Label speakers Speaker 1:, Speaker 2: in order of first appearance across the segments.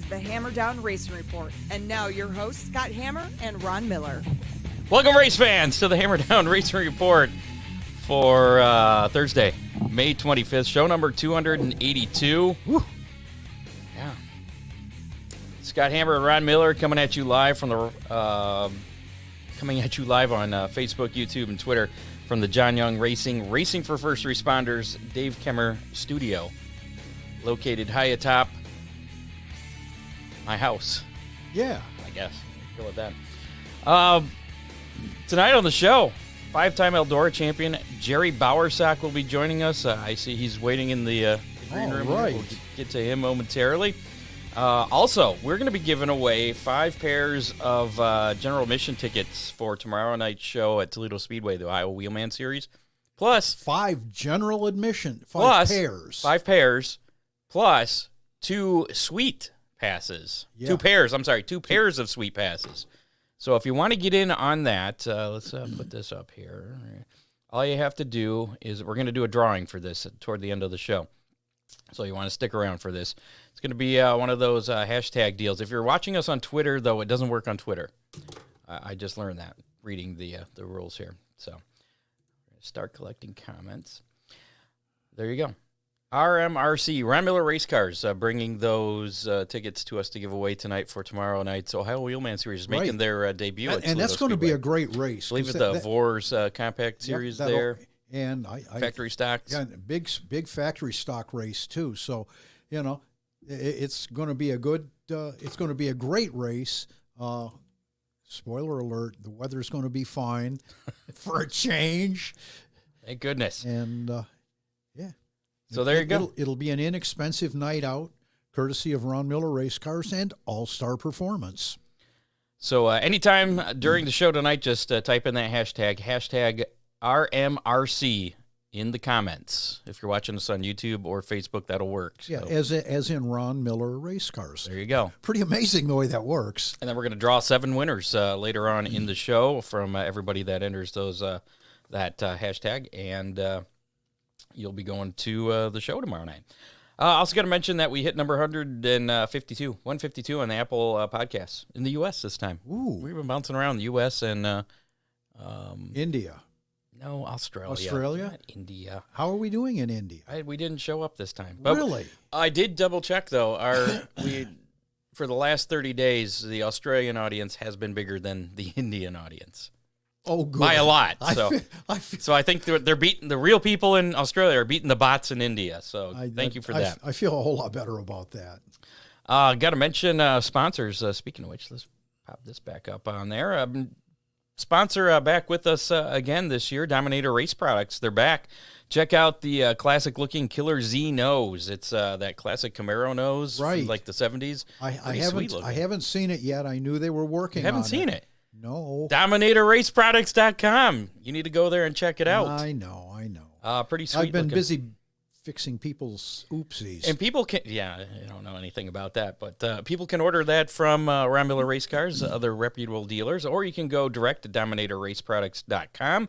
Speaker 1: the Hammer Down Racing Report. And now your hosts, Scott Hammer and Ron Miller.
Speaker 2: Welcome, race fans, to the Hammer Down Racing Report for Thursday, May 25th, show number 282. Woo. Yeah. Scott Hammer and Ron Miller coming at you live from the coming at you live on Facebook, YouTube, and Twitter from the John Young Racing for First Responders Dave Kemmer studio, located high atop my house.
Speaker 3: Yeah,
Speaker 2: I guess. Go with that. Tonight on the show, 5-time Eldora champion Jerry Bowersock will be joining us. I see he's waiting in the green room.
Speaker 3: Right.
Speaker 2: We'll get to him momentarily. Also, we're going to be giving away 5 pairs of general admission tickets for tomorrow night's show at Toledo Speedway, the Iowa Wheelman Series. Plus
Speaker 3: 5 general admission, 5
Speaker 2: plus
Speaker 3: pairs.
Speaker 2: 5 pairs, plus 2 suite passes.
Speaker 3: Yeah.
Speaker 2: 2 pairs, I'm sorry, 2 pairs of suite passes. So if you want to get in on that, let's put this up here. All you have to do is, we're going to do a drawing for this toward the end of the show. So you want to stick around for this. It's going to be one of those hashtag deals. If you're watching us on Twitter, though, it doesn't work on Twitter. I just learned that reading the rules here. So start collecting comments. There you go. RMRC, Ron Miller Race Cars, bringing those tickets to us to give away tonight for tomorrow night's Ohio Wheelman Series, making their debut at
Speaker 3: and that's going to be a great race.
Speaker 2: I believe it's the Vors Compact Series there.
Speaker 3: And
Speaker 2: factory stocks.
Speaker 3: Yeah, big factory stock race too. So, you know, it's going to be a good. It's going to be a great race. Spoiler alert: the weather's going to be fine for a change.
Speaker 2: Thank goodness.
Speaker 3: And yeah.
Speaker 2: So there you go.
Speaker 3: It'll be an inexpensive night out, courtesy of Ron Miller Race Cars and All-Star Performance.
Speaker 2: So anytime during the show tonight, just type in that hashtag RMRC in the comments. If you're watching us on YouTube or Facebook, that'll work. So.
Speaker 3: Yeah, as in Ron Miller Race Cars.
Speaker 2: There you go.
Speaker 3: Pretty amazing the way that works.
Speaker 2: And then we're going to draw 7 winners later on in the show from everybody that enters those that hashtag, and you'll be going to the show tomorrow night. Also got to mention that we hit number 152 on the Apple podcast in the U.S. this time.
Speaker 3: Ooh.
Speaker 2: We've been bouncing around the U.S. and
Speaker 3: India.
Speaker 2: No, Australia.
Speaker 3: Australia?
Speaker 2: Not India.
Speaker 3: How are we doing in India?
Speaker 2: We didn't show up this time. But
Speaker 3: really?
Speaker 2: I did double check though. For the last 30 days, the Australian audience has been bigger than the Indian audience.
Speaker 3: Oh, good.
Speaker 2: By a lot. So
Speaker 3: so
Speaker 2: I think they're beating the real people in Australia are beating the bots in India. So thank you for that.
Speaker 3: I feel a whole lot better about that.
Speaker 2: Got to mention sponsors. Speaking of which, let's pop this back up on there. Sponsor back with us again this year, Dominator Race Products. They're back. Check out the classic-looking Killer Z nose. It's that classic Camaro nose from like the 70s.
Speaker 3: I haven't seen it yet. I knew they were working on it.
Speaker 2: You haven't seen it?
Speaker 3: No.
Speaker 2: DominatorRaceProducts.com. You need to go there and check it out.
Speaker 3: I know.
Speaker 2: Pretty sweet.
Speaker 3: I've been
Speaker 2: looking.
Speaker 3: Busy fixing people's oopsies.
Speaker 2: And people can, I don't know anything about that, but people can order that from Ron Miller Race Cars, other reputable dealers, or you can go direct to DominatorRaceProducts.com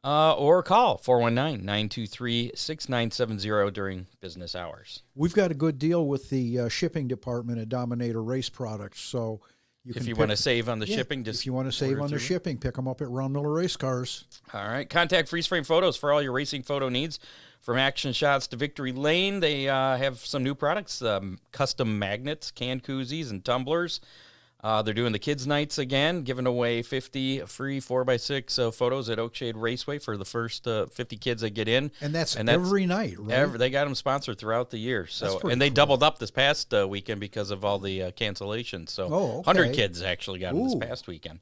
Speaker 2: or call 419-923-6970 during business hours.
Speaker 3: We've got a good deal with the shipping department at Dominator Race Products, so
Speaker 2: if you want to save on the shipping, just
Speaker 3: if you want to save on the shipping, pick them up at Ron Miller Race Cars.
Speaker 2: All right. Contact Freeze Frame Photos for all your racing photo needs. From action shots to victory lane, they have some new products, custom magnets, can koozies, and tumblers. They're doing the kids' nights again, giving away 50 free 4x6 photos at Oakshade Raceway for the first 50 kids that get in.
Speaker 3: And that's every night, right?
Speaker 2: They got them sponsored throughout the year. And they doubled up this past weekend because of all the cancellations. So 100 kids actually got them this past weekend.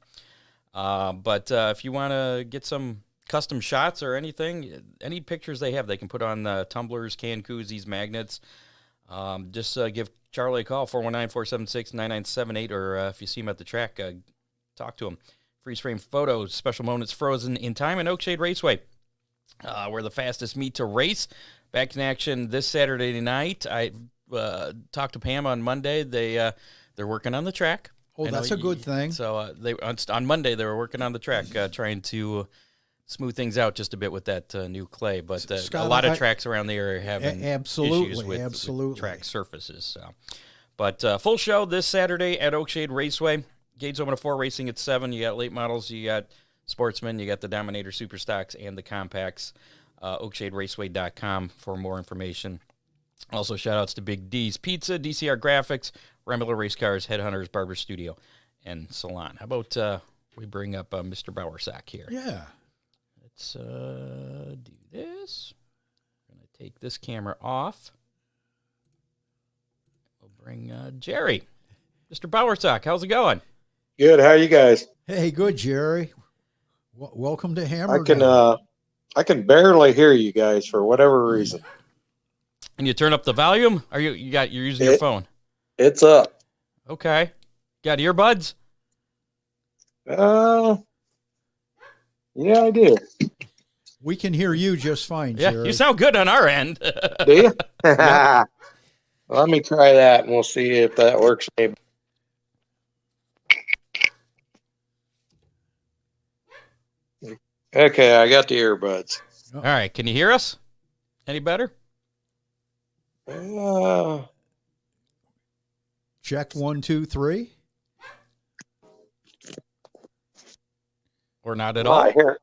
Speaker 2: But if you want to get some custom shots or anything, any pictures they have, they can put on tumblers, can koozies, magnets. Just give Charlie a call, 419-476-9978, or if you see him at the track, talk to him. Freeze frame photos, special moments frozen in time in Oakshade Raceway, where the fastest meet to race. Back in action this Saturday night. I talked to Pam on Monday. They're working on the track.
Speaker 3: Oh, that's a good thing.
Speaker 2: So on Monday they were working on the track, trying to smooth things out just a bit with that new clay, but Scott, a lot of tracks around the area are having issues with track surfaces. So, But full show this Saturday at Oakshade Raceway. Gates open at 4, racing at 7. You got late models, you got sportsmen, you got the Dominator Super Stocks and the Compacts. OakshadeRaceway.com for more information. Also, shout-outs to Big D's Pizza, DCR Graphics, Rambler Race Cars, Headhunters, Barber Studio, and Salon. How about we bring up Mr. Bowersock here?
Speaker 3: Yeah.
Speaker 2: Let's do this. I'm going to take this camera off. We'll bring Jerry. Mr. Bowersock, how's it going?
Speaker 4: Good. How are you guys?
Speaker 3: Hey, good, Jerry. Welcome to Hammer.
Speaker 4: I can barely hear you guys for whatever reason.
Speaker 2: And you turn up the volume? Are you're using your phone?
Speaker 4: It's up.
Speaker 2: Okay. Got earbuds?
Speaker 4: Yeah, I do.
Speaker 3: We can hear you just fine,
Speaker 2: Yeah,
Speaker 3: Jerry.
Speaker 2: you sound good on our end.
Speaker 4: Do you? Let me try that, and we'll see if that works. Maybe. Okay, I got the earbuds.
Speaker 2: All right, can you hear us? Any better?
Speaker 3: Check 1, 2, 3.
Speaker 2: Or not at all?
Speaker 4: Here.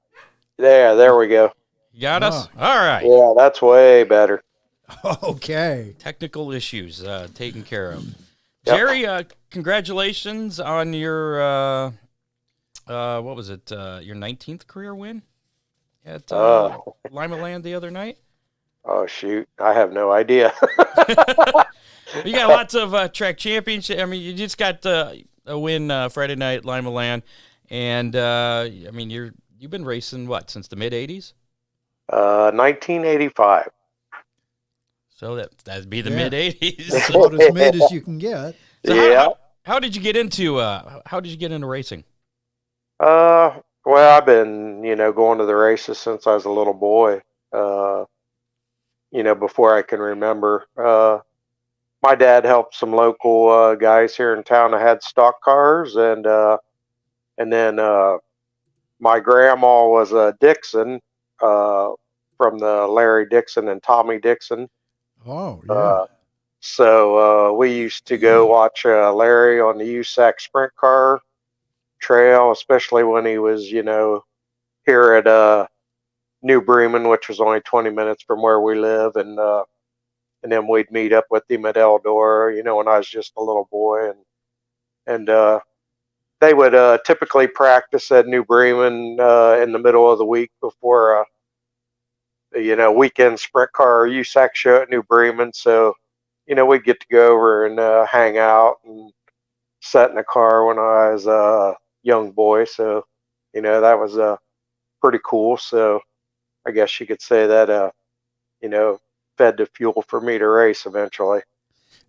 Speaker 4: There we go.
Speaker 2: You got us? All right.
Speaker 4: Yeah, that's way better.
Speaker 3: Okay.
Speaker 2: Technical issues taken care of.
Speaker 4: Yep.
Speaker 2: Jerry, congratulations on your, what was it, your 19th career win at Limaland the other night?
Speaker 4: Oh, shoot. I have no idea.
Speaker 2: You got lots of track championship. I mean, you just got a win Friday night at Limaland. And, I mean, you've been racing, what, since the mid-'80s?
Speaker 4: 1985.
Speaker 2: So that'd be the mid-'80s.
Speaker 3: About as mid as you can get.
Speaker 2: So
Speaker 4: yeah.
Speaker 2: How did you get into racing?
Speaker 4: Well, I've been, going to the races since I was a little boy. Before I can remember. My dad helped some local guys here in town that had stock cars, and then my grandma was a Dixon from the Larry Dixon and Tommy Dixon.
Speaker 3: Oh, yeah.
Speaker 4: So we used to go watch Larry on the USAC sprint car trail, especially when he was, here at New Bremen, which was only 20 minutes from where we live, and then we'd meet up with him at Eldor, when I was just a little boy, and they would typically practice at New Bremen in the middle of the week before weekend sprint car USAC show at New Bremen. So, we'd get to go over and hang out and sit in the car when I was a young boy. So, that was pretty cool. So I guess you could say that, fed the fuel for me to race eventually.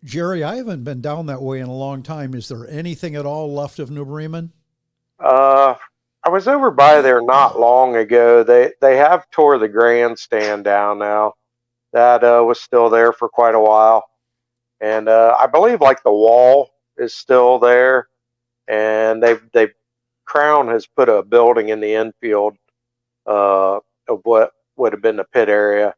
Speaker 3: Jerry, I haven't been down that way in a long time. Is there anything at all left of New Bremen?
Speaker 4: I was over by there not long ago. They have tore the grandstand down now. That was still there for quite a while. And I believe like the wall is still there. And they've Crown has put a building in the infield of what would have been the pit area.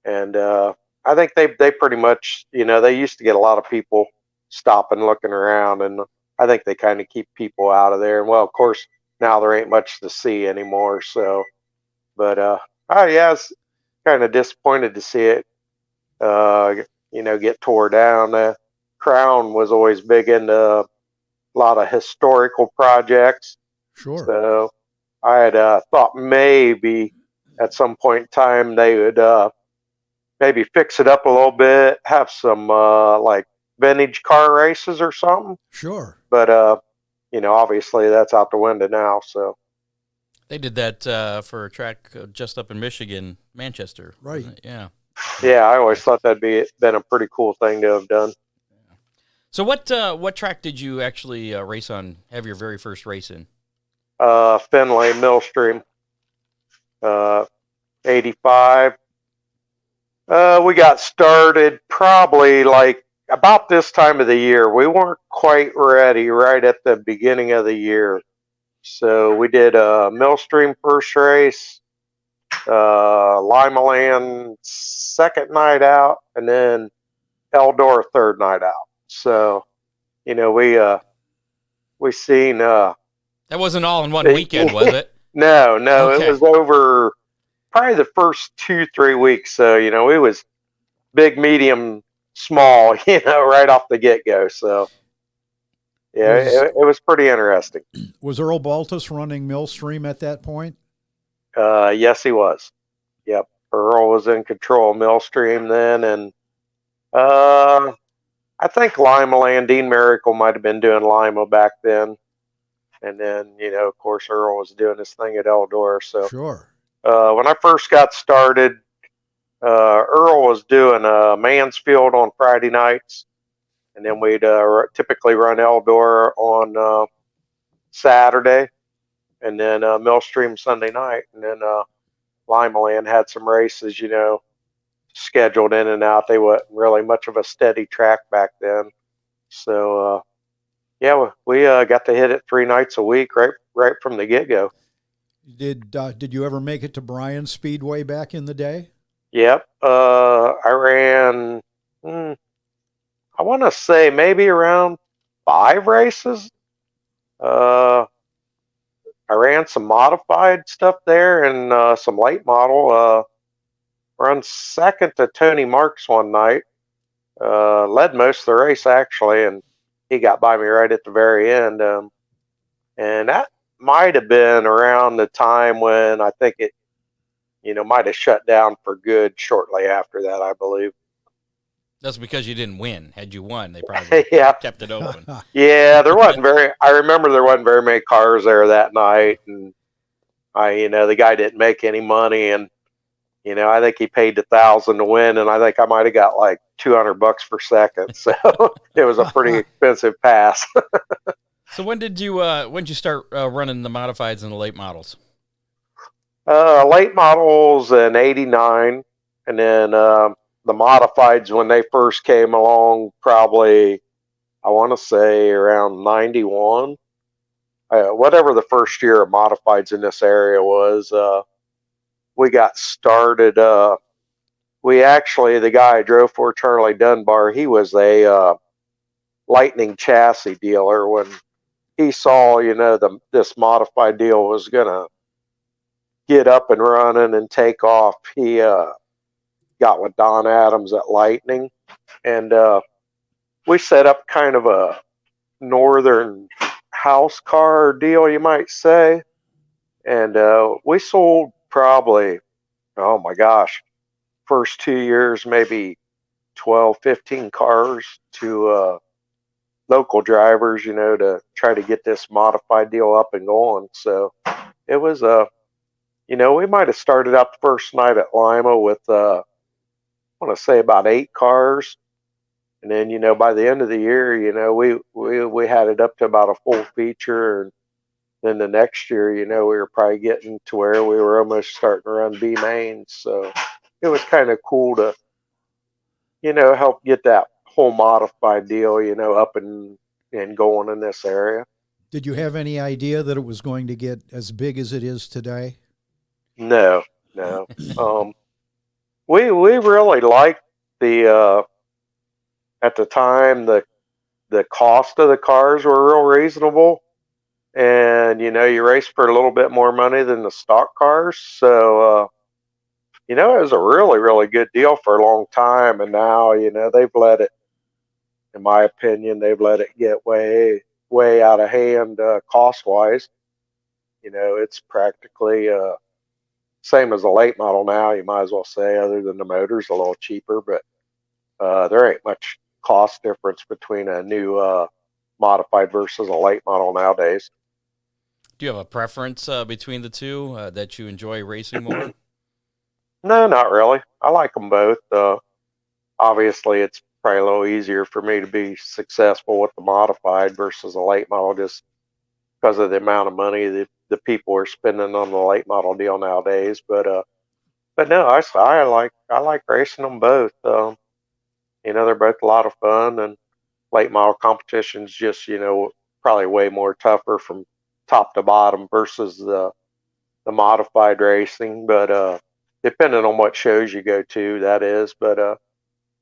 Speaker 4: And I think they pretty much, they used to get a lot of people stopping, looking around, and I think they kind of keep people out of there. And well, of course, now there ain't much to see anymore. So, but I was kind of disappointed to see it, get tore down. Crown was always big into a lot of historical projects.
Speaker 3: Sure.
Speaker 4: So I had thought maybe at some point in time they would maybe fix it up a little bit, have some like vintage car races or something.
Speaker 3: Sure.
Speaker 4: But obviously that's out the window now. So
Speaker 2: they did that for a track just up in Michigan, Manchester.
Speaker 3: Right.
Speaker 2: Yeah.
Speaker 4: Yeah, I always thought that'd been a pretty cool thing to have done.
Speaker 2: So what track did you actually race on? Have your very first race in?
Speaker 4: Findlay Millstream, 85. We got started probably like about this time of the year. We weren't quite ready right at the beginning of the year. So we did Millstream first race, Limaland second night out, and then Eldor third night out. So, we seen
Speaker 2: that wasn't all in one weekend, was it?
Speaker 4: No,
Speaker 2: Okay.
Speaker 4: It was over probably the first 2-3 weeks. So, it was big, medium, small, right off the get go. So, yeah, it was pretty interesting.
Speaker 3: Was Earl Baltus running Millstream at that point?
Speaker 4: Yes, he was. Yep. Earl was in control of Millstream then. And I think Limaland, Dean Miracle might have been doing Lima back then. And then, of course, Earl was doing his thing at Eldor. So,
Speaker 3: sure.
Speaker 4: When I first got started, Earl was doing Mansfield on Friday nights, and then we'd typically run Eldor on Saturday, and then Millstream Sunday night, and then Limaland had some races, scheduled in and out. They weren't really much of a steady track back then, so yeah, we got to hit it 3 nights a week, right from the get go.
Speaker 3: Did you ever make it to Bryan Speedway back in the day?
Speaker 4: Yep. I ran, I want to say maybe around 5 races. I ran some modified stuff there and some late model. Run second to Tony Marks one night. Led most of the race actually, and he got by me right at the very end. And that might have been around the time when I think it, might have shut down for good shortly after that, I believe.
Speaker 2: That's because you didn't win. Had you won, they probably kept it open.
Speaker 4: Yeah, I remember there wasn't very many cars there that night, and the guy didn't make any money, and I think he paid $1,000 to win, and I think I might have got like $200 for second, so it was a pretty expensive pass.
Speaker 2: So when did you start running the modifieds and the late models?
Speaker 4: Late models in '89, and then the modifieds when they first came along, probably I want to say around '91. Whatever the first year of modifieds in this area was, we got started. The guy I drove for, Charlie Dunbar, he was a Lightning chassis dealer. When he saw, this modified deal was gonna get up and running and take off, he got with Don Adams at Lightning, and we set up kind of a northern house car deal, you might say, and we sold probably, oh my gosh, first 2 years maybe 12, 15 cars to local drivers, to try to get this modified deal up and going. So it was we might have started out the first night at Lima with I want to say about 8 cars, and then by the end of the year, we had it up to about a full feature, and then the next year, we were probably getting to where we were almost starting to run B mains. So it was kind of cool to help get that whole modified deal up and going in this area.
Speaker 3: Did you have any idea that it was going to get as big as it is today?
Speaker 4: No. We really liked the at the time the cost of the cars were real reasonable, and you race for a little bit more money than the stock cars. So it was a really, really good deal for a long time, and now they've let it, in my opinion, get way out of hand cost wise. It's practically same as a late model now, you might as well say, other than the motor's a little cheaper, but there ain't much cost difference between a new modified versus a late model nowadays.
Speaker 2: Do you have a preference between the two that you enjoy racing more?
Speaker 4: No, not really. I like them both. Obviously, it's probably a little easier for me to be successful with the modified versus a late model, just because of the amount of money that the people are spending on the late model deal nowadays. But no, I like racing them both. They're both a lot of fun, and late model competition's just probably way more tougher from top to bottom versus the modified racing. But depending on what shows you go to, that is. But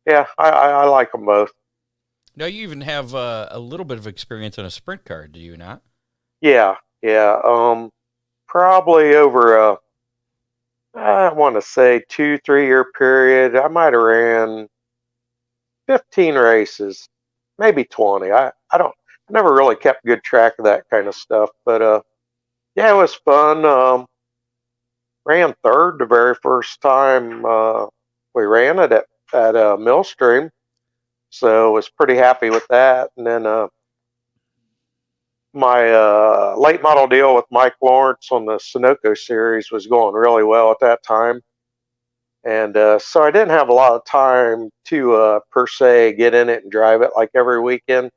Speaker 4: yeah, I like them both.
Speaker 2: Now you even have a little bit of experience in a sprint car, do you not?
Speaker 4: Yeah. Probably over I want to say 2-3 year period. I might have ran 15 races, maybe 20. I never really kept good track of that kind of stuff, but yeah, it was fun. Ran third the very first time we ran it at Millstream, so was pretty happy with that. And then my late model deal with Mike Lawrence on the Sunoco series was going really well at that time. And so I didn't have a lot of time to per se get in it and drive it like every weekend.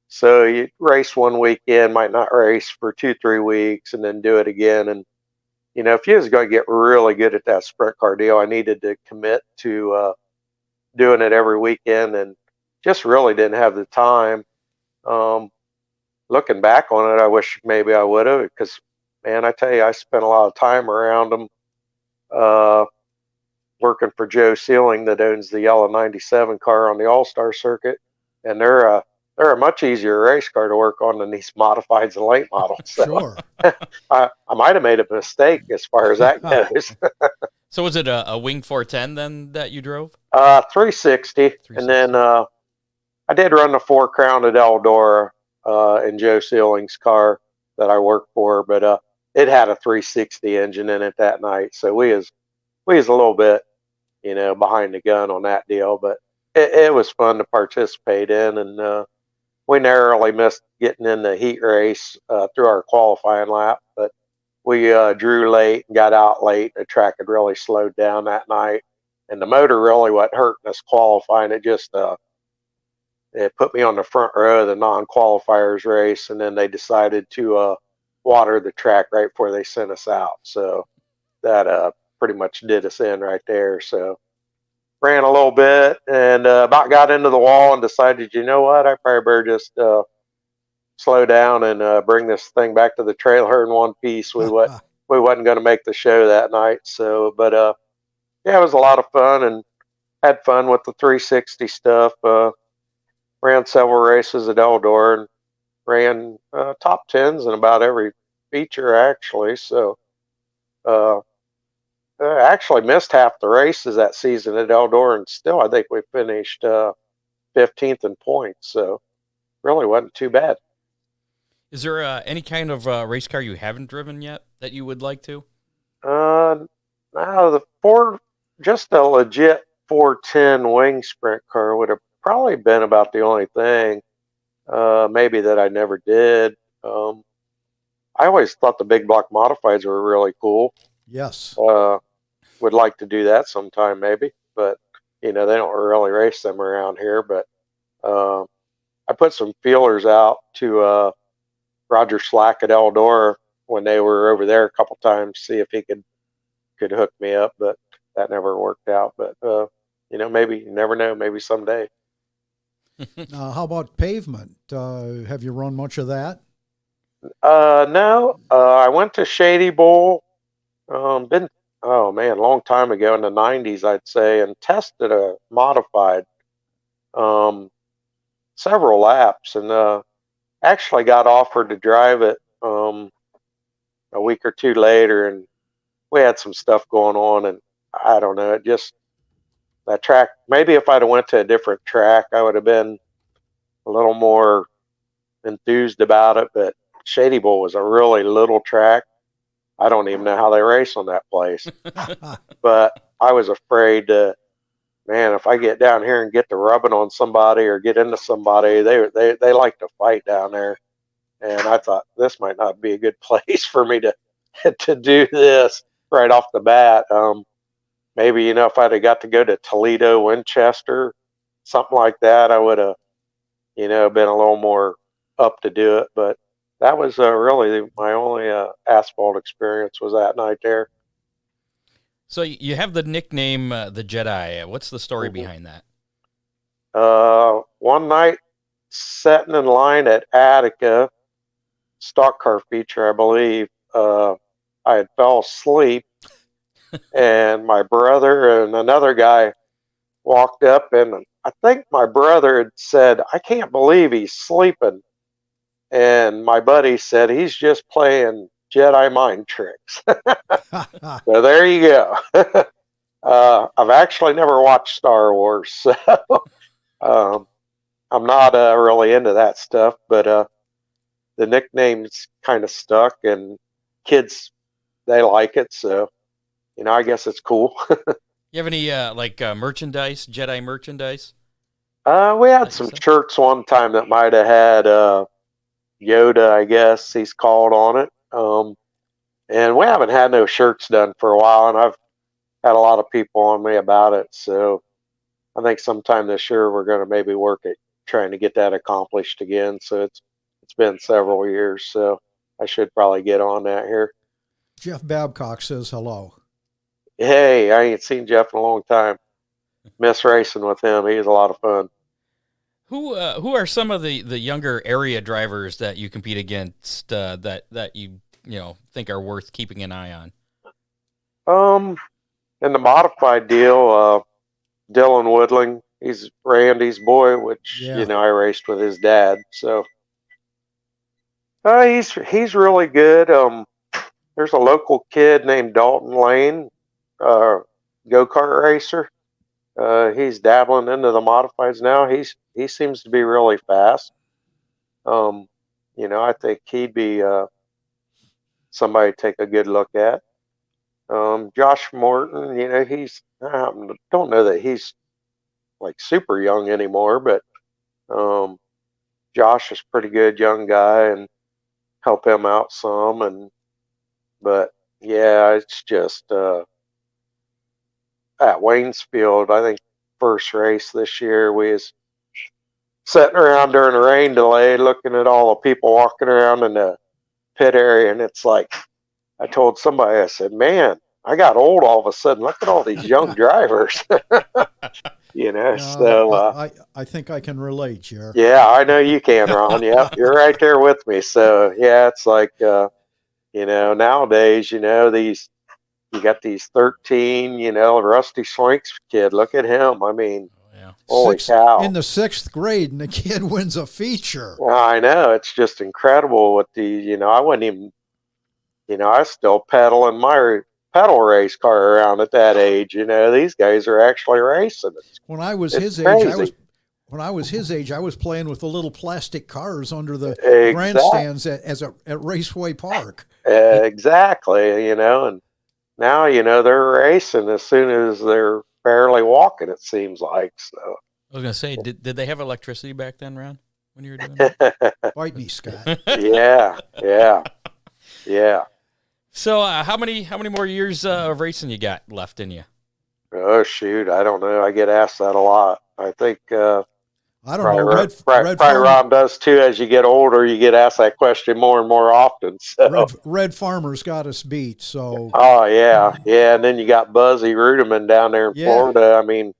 Speaker 4: So you race one weekend, might not race for 2-3 weeks, and then do it again. And if you was going to get really good at that sprint car deal, I needed to commit to doing it every weekend, and just really didn't have the time. Looking back on it, I wish maybe I would have, because, man, I tell you, I spent a lot of time around them. Working for Joe Sealing, that owns the yellow 97 car on the All-Star circuit, and they're a much easier race car to work on than these modifieds and late models. So
Speaker 3: Sure.
Speaker 4: I might have made a mistake as far as that goes.
Speaker 2: So was it a Wing 410 then that you drove?
Speaker 4: 360, and then I did run the 4 Crown at Eldora in Joe Sealing's car that I worked for, but it had a 360 engine in it that night, so we was a little bit, behind the gun on that deal, but it was fun to participate in, and we narrowly missed getting in the heat race through our qualifying lap, but we drew late and got out late. The track had really slowed down that night, and the motor really wasn't hurting us qualifying. It just it put me on the front row of the non-qualifiers race, and then they decided to water the track right before they sent us out. So that pretty much did us in right there. So ran a little bit and about got into the wall and decided, you know what, I probably better just slow down and bring this thing back to the trailer in one piece. We wasn't going to make the show that night. So, but yeah, it was a lot of fun and had fun with the 360 stuff. Ran several races at Eldor and ran top 10s in about every feature actually. So I actually missed half the races that season at Eldor, and still I think we finished 15th in points. So really wasn't too bad.
Speaker 2: Is there any kind of race car you haven't driven yet that you would like to?
Speaker 4: No, just a legit 410 wing sprint car would have probably been about the only thing, maybe that I never did. I always thought the big block modifieds were really cool.
Speaker 3: Yes.
Speaker 4: Would like to do that sometime maybe, but they don't really race them around here. But I put some feelers out to Roger Slack at Eldora when they were over there a couple times, see if he could hook me up, but that never worked out. But maybe, you never know, maybe someday.
Speaker 3: How about pavement? Have you run much of that?
Speaker 4: No. I went to Shady Bull. Oh man, a long time ago in the 90s, I'd say, and tested a modified several laps, and actually got offered to drive it a week or two later, and we had some stuff going on, and I don't know, that track, maybe if I'd have went to a different track, I would have been a little more enthused about it, but Shady Bull was a really little track. I don't even know how they race on that place. But I was afraid man, if I get down here and get to rubbing on somebody or get into somebody, they like to fight down there. And I thought this might not be a good place for me to do this right off the bat. Maybe, if I'd have got to go to Toledo, Winchester, something like that, I would have, been a little more up to do it. But that was really my only asphalt experience was that night there.
Speaker 2: So you have the nickname the Jedi. What's the story behind that?
Speaker 4: One night, sitting in line at Attica, stock car feature, I believe, I had fell asleep, and my brother and another guy walked up, and I think my brother had said, I can't believe he's sleeping. And my buddy said, he's just playing Jedi mind tricks. So there you go. I've actually never watched Star Wars, so I'm not really into that stuff, but the nickname's kind of stuck, and kids, they like it, so, I guess it's cool.
Speaker 2: You have any merchandise, Jedi merchandise?
Speaker 4: We had some shirts one time that might have had Yoda, I guess he's called on it. And we haven't had no shirts done for a while, and I've had a lot of people on me about it. So I think sometime this year we're going to maybe work at trying to get that accomplished again. So it's been several years, so I should probably get on that here.
Speaker 3: Jeff Babcock says hello.
Speaker 4: Hey, I ain't seen Jeff in a long time. Miss racing with him. He's a lot of fun.
Speaker 2: Who are some of the younger area drivers that you compete against that you think are worth keeping an eye
Speaker 4: on? In the modified deal, Dylan Woodling, he's Randy's boy, which I raced with his dad. So he's really good. There's a local kid named Dalton Lane, go-kart racer. He's dabbling into the modifieds now. He seems to be really fast. I think he'd be somebody to take a good look at. Josh Morton, I don't know that he's like super young anymore, but Josh is pretty good young guy, and help him out some. But yeah, it's just at Waynesfield, I think first race this year, we was sitting around during a rain delay looking at all the people walking around in the pit area, and it's like, I told somebody, I said, man, I got old all of a sudden. Look at all these young drivers.
Speaker 3: I think I can relate, Jer.
Speaker 4: Yeah, I know you can, Ron. Yeah, you're right there with me. So yeah, it's like nowadays, you got these 13, Rusty Swanks kid. Look at him. I mean, holy cow.
Speaker 3: In the 6th grade, and the kid wins a feature.
Speaker 4: Well, I know. It's just incredible what I wouldn't even, I still pedal in my pedal race car around at that age. These guys are actually racing.
Speaker 3: When I was his age, I was playing with the little plastic cars under the grandstands at Raceway Park.
Speaker 4: Exactly, and now, they're racing as soon as they're barely walking, it seems like. So
Speaker 2: I was going to say, did they have electricity back then, Ron, when you were doing that?
Speaker 3: Bite me, Scott.
Speaker 4: Yeah.
Speaker 2: So how many more years of racing you got left in you?
Speaker 4: Oh, shoot. I don't know. I get asked that a lot. I think
Speaker 3: I don't know.
Speaker 4: Probably Ron does too. As you get older, you get asked that question more and more often. So.
Speaker 3: Red Farmer's got us beat. So.
Speaker 4: Oh yeah. And then you got Buzzy Ruderman down there in Florida. I mean,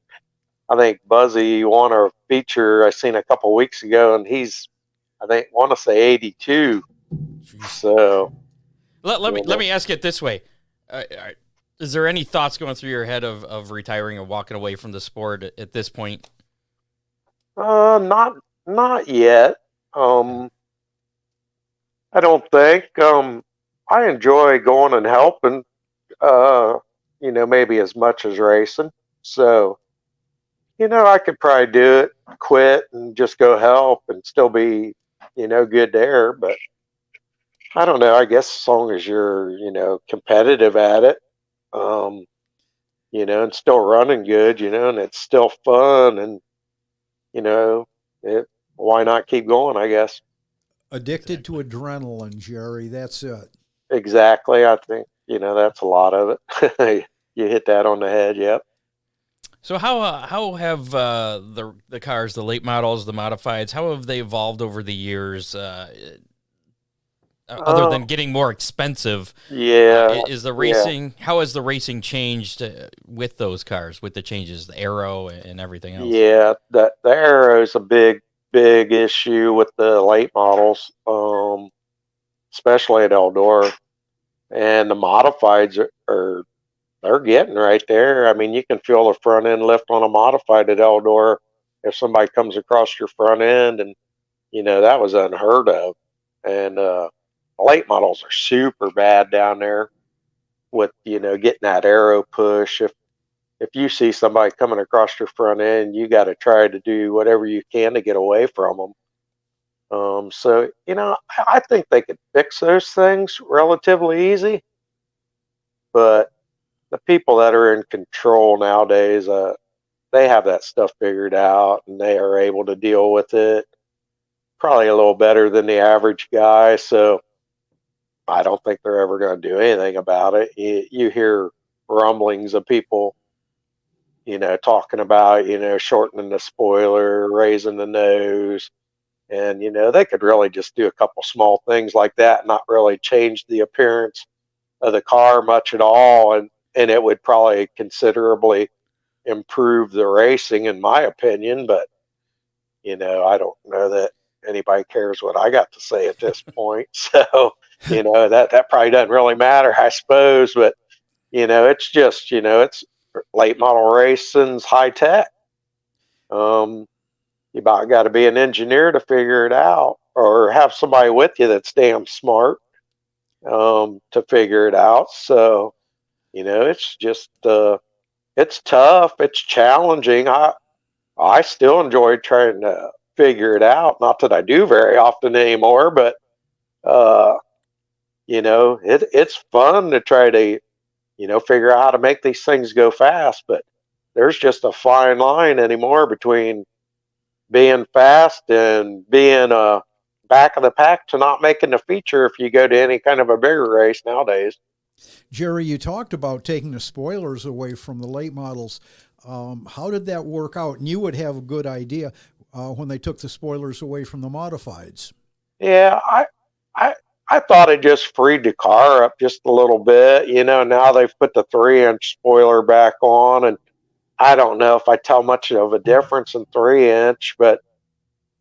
Speaker 4: I think Buzzy won a feature I seen a couple weeks ago, and he's, want to say 82. So.
Speaker 2: Let me ask it this way: is there any thoughts going through your head of retiring or walking away from the sport at this point?
Speaker 4: Not yet. I don't think. I enjoy going and helping. Maybe as much as racing. So, I could probably do it, quit, and just go help, and still be, good there. But I don't know. I guess as long as you're, competitive at it, and still running good, and it's still fun, and why not keep going, I guess.
Speaker 3: Addicted to adrenaline, Jerry. That's it.
Speaker 4: Exactly. I think, that's a lot of it. You hit that on the head. Yep.
Speaker 2: So how have the cars, the late models, the modifieds, how have they evolved over the years? Other than getting more expensive, is the racing? Yeah. How has the racing changed with those cars, with the changes, the aero and everything else?
Speaker 4: Yeah, the aero is a big issue with the late models, especially at Eldora, and the modifieds they're getting right there. I mean, you can feel the front end lift on a modified at Eldora if somebody comes across your front end, and that was unheard of. And late models are super bad down there with getting that arrow push. If you see somebody coming across your front end, you got to try to do whatever you can to get away from them. So I think they could fix those things relatively easy, but the people that are in control nowadays, they have that stuff figured out and they are able to deal with it probably a little better than the average guy. So I don't think they're ever going to do anything about it. You hear rumblings of people, talking about, shortening the spoiler, raising the nose. And, they could really just do a couple small things like that, and not really change the appearance of the car much at all. And it would probably considerably improve the racing, in my opinion. But, I don't know that anybody cares what I got to say at this point. So, that probably doesn't really matter, I suppose. But, it's just, it's late model racing's high tech. You about got to be an engineer to figure it out, or have somebody with you that's damn smart to figure it out. So, it's just it's tough. It's challenging. I still enjoy trying to figure it out. Not that I do very often anymore, but it's fun to try to figure out how to make these things go fast. But there's just a fine line anymore between being fast and being back of the pack to not making the feature if you go to any kind of a bigger race nowadays.
Speaker 3: Jerry, you talked about taking the spoilers away from the late models. How did that work out? And you would have a good idea when they took the spoilers away from the modifieds.
Speaker 4: Yeah, I thought it just freed the car up just a little bit. Now they've put the 3-inch spoiler back on, and I don't know if I tell much of a difference in 3-inch, but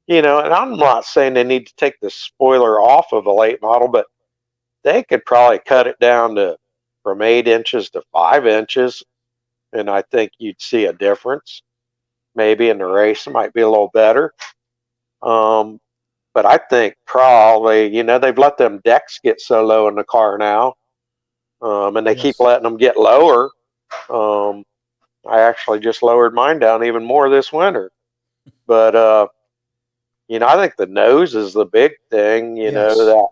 Speaker 4: and I'm not saying they need to take the spoiler off of a late model, but they could probably cut it down to from 8 inches to 5 inches, and I think you'd see a difference. Maybe in the race it might be a little better. But I think probably, they've let them decks get so low in the car now, and they keep letting them get lower. I actually just lowered mine down even more this winter. But, I think the nose is the big thing, that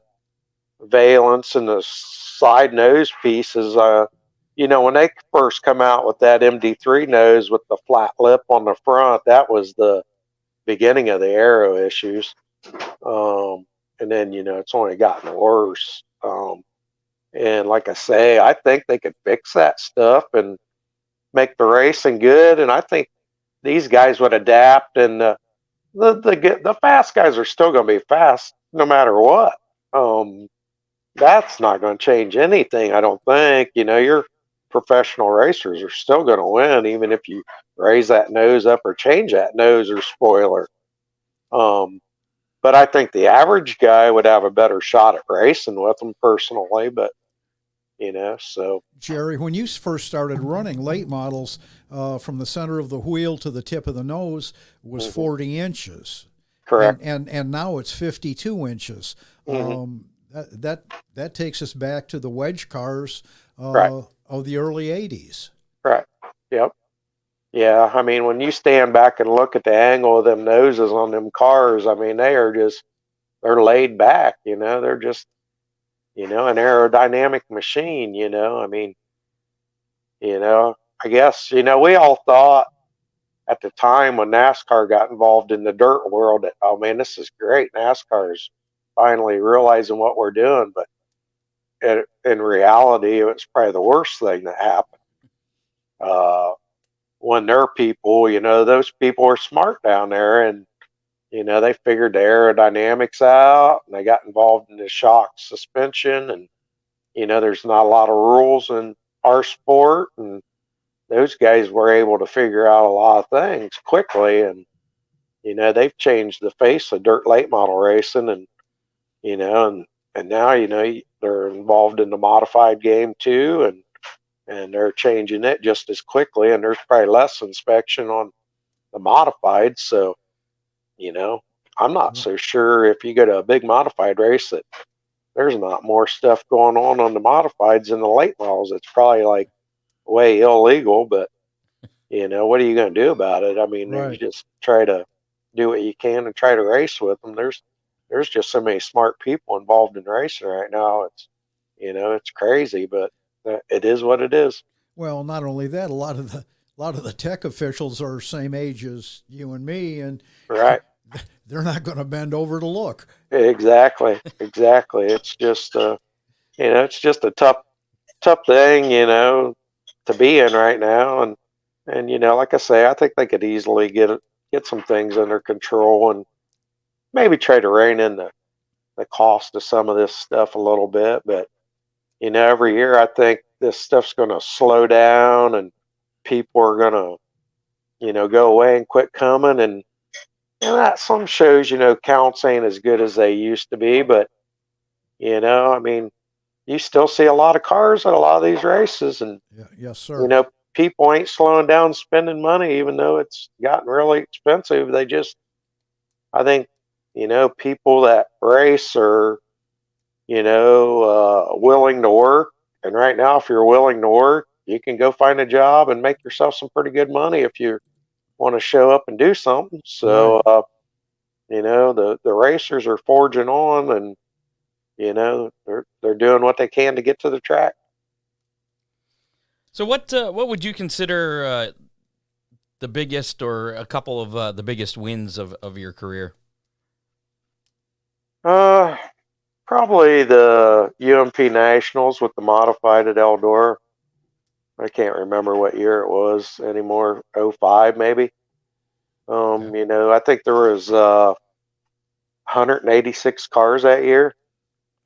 Speaker 4: valence and the side nose pieces. When they first come out with that MD3 nose with the flat lip on the front, that was the beginning of the aero issues. And then, it's only gotten worse. And like I say, I think they could fix that stuff and make the racing good. And I think these guys would adapt, and the fast guys are still going to be fast no matter what. That's not going to change anything, I don't think. Your professional racers are still going to win, even if you raise that nose up or change that nose or spoiler. But I think the average guy would have a better shot at racing with them personally. But, so.
Speaker 3: Jerry, when you first started running late models, from the center of the wheel to the tip of the nose was 40 inches.
Speaker 4: Correct.
Speaker 3: And now it's 52 inches. That takes us back to the wedge cars of the early 80s.
Speaker 4: Right. Yep. Yeah, I mean, when you stand back and look at the angle of them noses on them cars, I mean, they're laid back, they're just, an aerodynamic machine, I mean, I guess, we all thought at the time when NASCAR got involved in the dirt world that, oh man, this is great. NASCAR is finally realizing what we're doing. But in reality, it was probably the worst thing that happened. When their people, those people are smart down there, and, they figured the aerodynamics out, and they got involved in the shock suspension, and, there's not a lot of rules in our sport, and those guys were able to figure out a lot of things quickly, and, they've changed the face of dirt late model racing, and, and now, they're involved in the modified game too, and they're changing it just as quickly, and there's probably less inspection on the modified. So, I'm not so sure if you go to a big modified race that there's not more stuff going on the modifieds in the late models. It's probably like way illegal, but what are you going to do about it? I mean, you just try to do what you can and try to race with them. There's just so many smart people involved in racing right now. It's crazy, but it is what it is.
Speaker 3: Well, not only that, a lot of the tech officials are same age as you and me, and
Speaker 4: right,
Speaker 3: they're not going to bend over to look.
Speaker 4: Exactly. It's just it's just a tough thing, to be in right now, and like I say, I think they could easily get some things under control and maybe try to rein in the cost of some of this stuff a little bit. But every year I think this stuff's going to slow down and people are going to go away and quit coming, and that some shows counts ain't as good as they used to be, but I mean, you still see a lot of cars at a lot of these races, and
Speaker 3: yes, sir.
Speaker 4: People ain't slowing down spending money, even though it's gotten really expensive. They just, I think, people that race are, willing to work. And right now, if you're willing to work, you can go find a job and make yourself some pretty good money if you want to show up and do something. So, the racers are forging on, and they're doing what they can to get to the track.
Speaker 2: So what would you consider the biggest, or a couple of the biggest wins of your career?
Speaker 4: Probably the UMP Nationals with the modified at Eldora. I can't remember what year it was anymore. 05 maybe. I think there was 186 cars that year.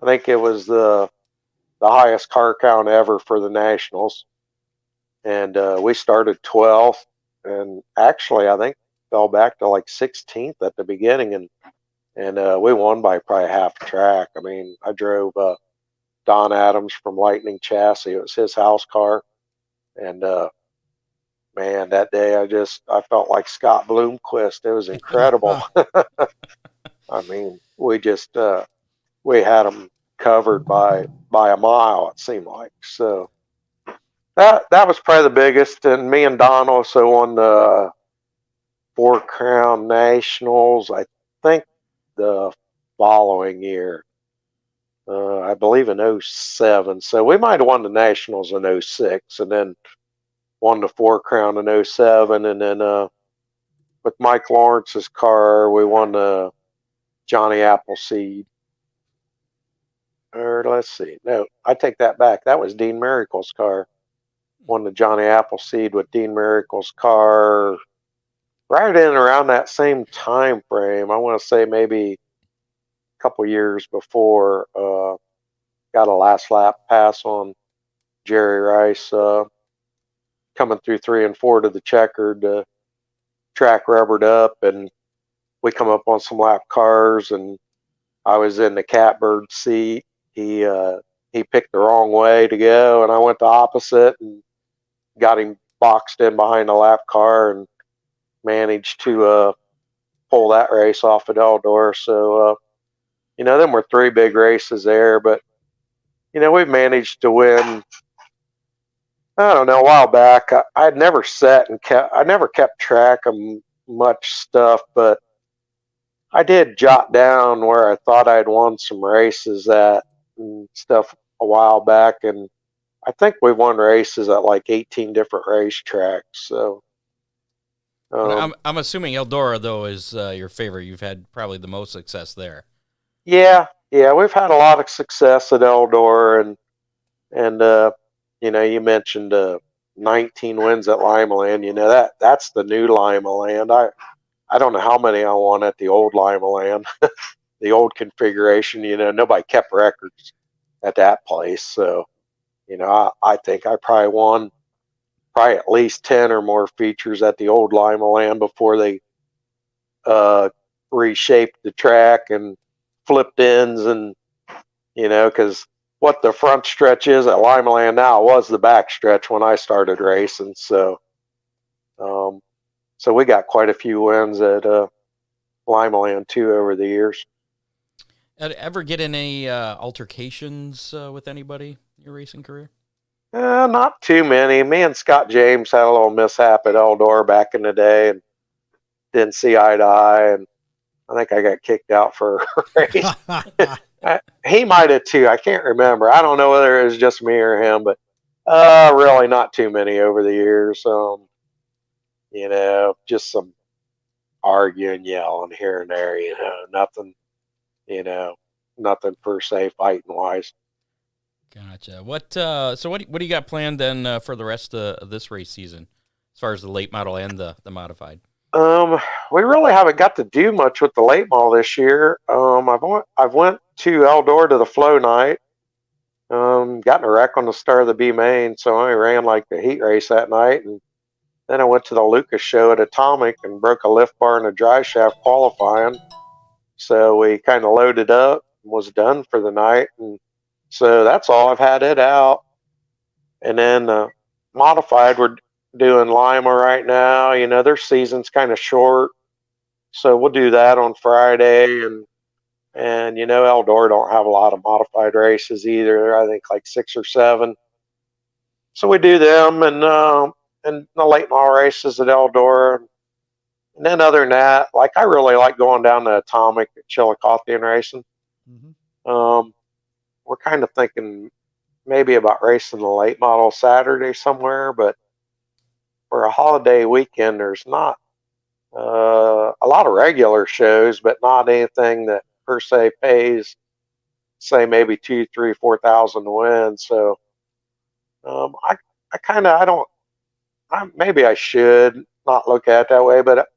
Speaker 4: I think it was the highest car count ever for the Nationals. And we started 12th, and actually I think fell back to like 16th at the beginning, and we won by probably half a track. I mean, I drove Don Adams from Lightning Chassis. It was his house car, and man, that day I felt like Scott Bloomquist. It was incredible. I mean, we just we had them covered by a mile, it seemed like. So that was probably the biggest. And me and Don also won the Four Crown Nationals, I think the following year. I believe in 07. So we might have won the Nationals in 06 and then won the Four Crown in 07. And then with Mike Lawrence's car, we won the Johnny Appleseed. Or let's see. No, I take that back. That was Dean Miracle's car. Won the Johnny Appleseed with Dean Miracle's car right in around that same time frame. I want to say maybe a couple years before. Got a last lap pass on Jerry Rice coming through 3 and 4 to the checkered. Track rubbered up, and we come up on some lap cars, and I was in the catbird seat. He picked the wrong way to go, and I went the opposite and got him boxed in behind the lap car and managed to pull that race off at Eldora. So, them were 3 big races there, but, we've managed to win. I don't know, a while back, I'd never I never kept track of much stuff, but I did jot down where I thought I'd won some races at and stuff a while back, and I think we won races at like 18 different racetracks. So,
Speaker 2: I'm assuming Eldora though is your favorite. You've had probably the most success there.
Speaker 4: Yeah, we've had a lot of success at Eldora, and you mentioned 19 wins at Limaland. That's the new Limaland. I don't know how many I won at the old Limaland, the old configuration. Nobody kept records at that place, so I think I probably won at least 10 or more features at the old Limaland before they reshaped the track and flipped ends, and because what the front stretch is at Limaland now was the back stretch when I started racing. So So we got quite a few wins at Limaland too over the years.
Speaker 2: Ever get in any altercations with anybody in your racing career?
Speaker 4: Not too many. Me and Scott James had a little mishap at Eldor back in the day and didn't see eye to eye, and I think I got kicked out for a race. He might have too. I can't remember. I don't know whether it was just me or him, but really not too many over the years. Just some arguing, yelling here and there. Nothing. Nothing per se fighting wise.
Speaker 2: Gotcha. What do you got planned then for the rest of this race season, as far as the late model and the modified?
Speaker 4: We really haven't got to do much with the late model this year. I've went to Eldor to the flow night. Got in a wreck on the start of the B main, so I only ran like the heat race that night, and then I went to the Lucas show at Atomic and broke a lift bar and a dry shaft qualifying. So we kind of loaded up and was done for the night, and so that's all. I've had it out. And then modified, we're doing Lima right now. Their season's kind of short, so we'll do that on Friday. And Eldor don't have a lot of modified races either. I think like 6 or 7. So we do them and the late model races at Eldor. And then other than that, like I really like going down to Atomic at Chillicothe and racing. Mm-hmm. We're kind of thinking maybe about racing the late model Saturday somewhere, but for a holiday weekend, there's not a lot of regular shows, but not anything that per se pays, say maybe 2, 3, 4,000 to win. So maybe I should not look at it that way, but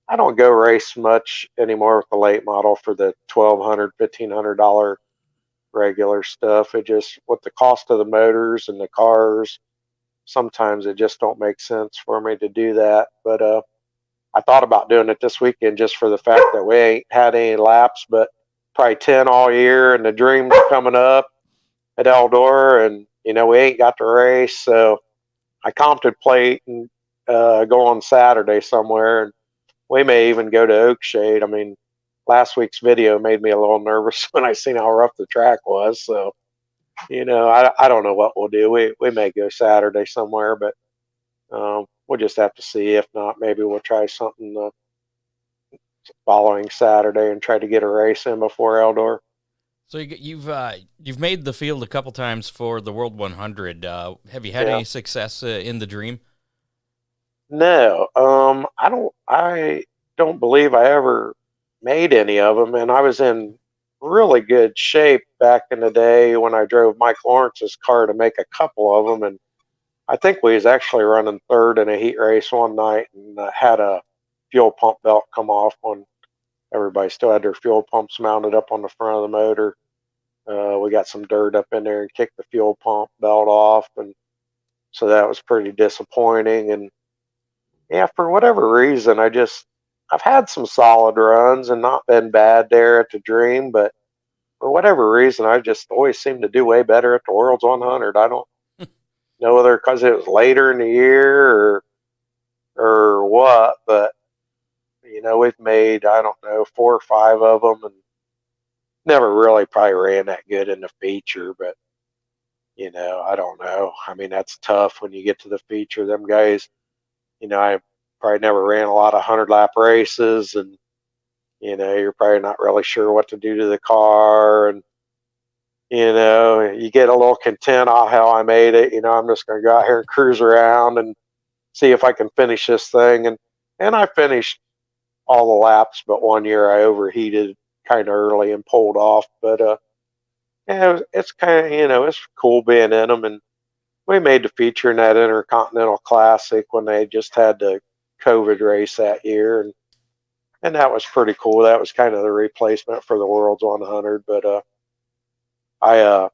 Speaker 4: I don't go race much anymore with the late model for the $1,200, $1,500 regular stuff. It just, with the cost of the motors and the cars, sometimes it just don't make sense for me to do that. But I thought about doing it this weekend just for the fact that we ain't had any laps, but probably 10 all year, and the Dream's coming up at Eldor, and we ain't got to race. So I contemplating go on Saturday somewhere, and we may even go to Oakshade. I mean, last week's video made me a little nervous when I seen how rough the track was. So, I don't know what we'll do. We may go Saturday somewhere, but we'll just have to see. If not, maybe we'll try something following Saturday and try to get a race in before Eldor.
Speaker 2: So you've made the field a couple times for the World 100. Have you had any success in the Dream?
Speaker 4: No, I don't believe I ever made any of them, and I was in really good shape back in the day when I drove Mike Lawrence's car to make a couple of them, and I think we was actually running third in a heat race one night and had a fuel pump belt come off when everybody still had their fuel pumps mounted up on the front of the motor. We got some dirt up in there and kicked the fuel pump belt off, and so that was pretty disappointing. And yeah, for whatever reason, I've had some solid runs and not been bad there at the Dream, but for whatever reason, I just always seem to do way better at the World's 100. I don't know whether because it was later in the year or what, but we've made, I don't know, 4 or 5 of them, and never really probably ran that good in the feature. But I don't know. I mean, that's tough when you get to the feature. Them guys, I probably never ran a lot of 100-lap races, and you're probably not really sure what to do to the car, and you get a little content. Oh, hell, I made it. I'm just going to go out here and cruise around and see if I can finish this thing. And I finished all the laps, but one year I overheated kind of early and pulled off. But it's kind of, it's cool being in them. And we made the feature in that Intercontinental Classic when they just had the COVID race that year, and that was pretty cool. That was kind of the replacement for the World's 100. But I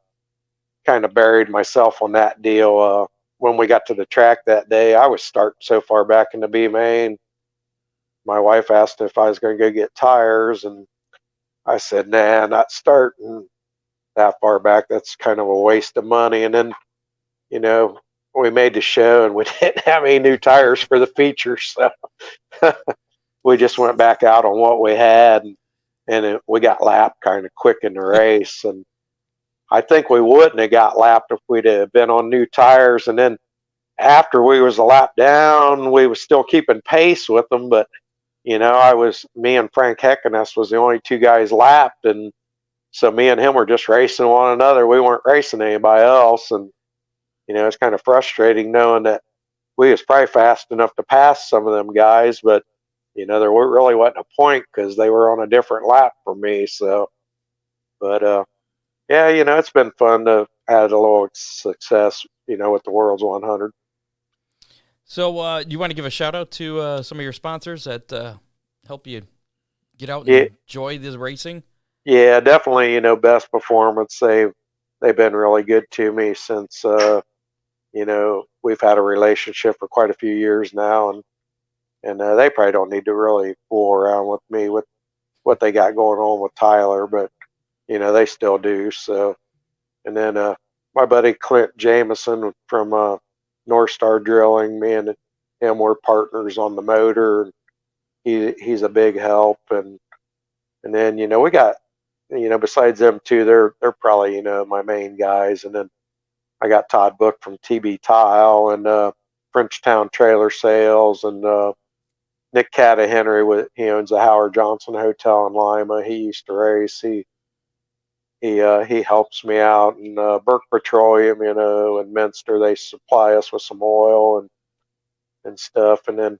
Speaker 4: kind of buried myself on that deal. When we got to the track that day, I was starting so far back in the B main. My wife asked if I was going to go get tires, and I said, nah, not starting that far back. That's kind of a waste of money. And then, we made the show and we didn't have any new tires for the feature, so we just went back out on what we had, and we got lapped kind of quick in the race. And I think we wouldn't have got lapped if we'd have been on new tires. And then after we was a lap down, we was still keeping pace with them, but me and Frank Heckeness was the only two guys lapped, and so me and him were just racing one another. We weren't racing anybody else, and it's kind of frustrating knowing that we was probably fast enough to pass some of them guys, but there really wasn't a point because they were on a different lap from me. So, but yeah, it's been fun to add a little success, with the World's 100.
Speaker 2: So, you want to give a shout out to some of your sponsors that help you get out and enjoy this racing?
Speaker 4: Yeah, definitely. Best Performance. They've been really good to me since we've had a relationship for quite a few years now, and they probably don't need to really fool around with me with what they got going on with Tyler, but they still do. So, and then my buddy Clint Jameson from North Star Drilling, me and him were partners on the motor. He's a big help, and then we got besides them two, they're probably my main guys, and then I got Todd Book from TB Tile and Frenchtown Trailer Sales, and Nick Catahenry, he owns the Howard Johnson Hotel in Lima. He used to race. He helps me out, and Burke Petroleum, and Minster, they supply us with some oil and stuff. And then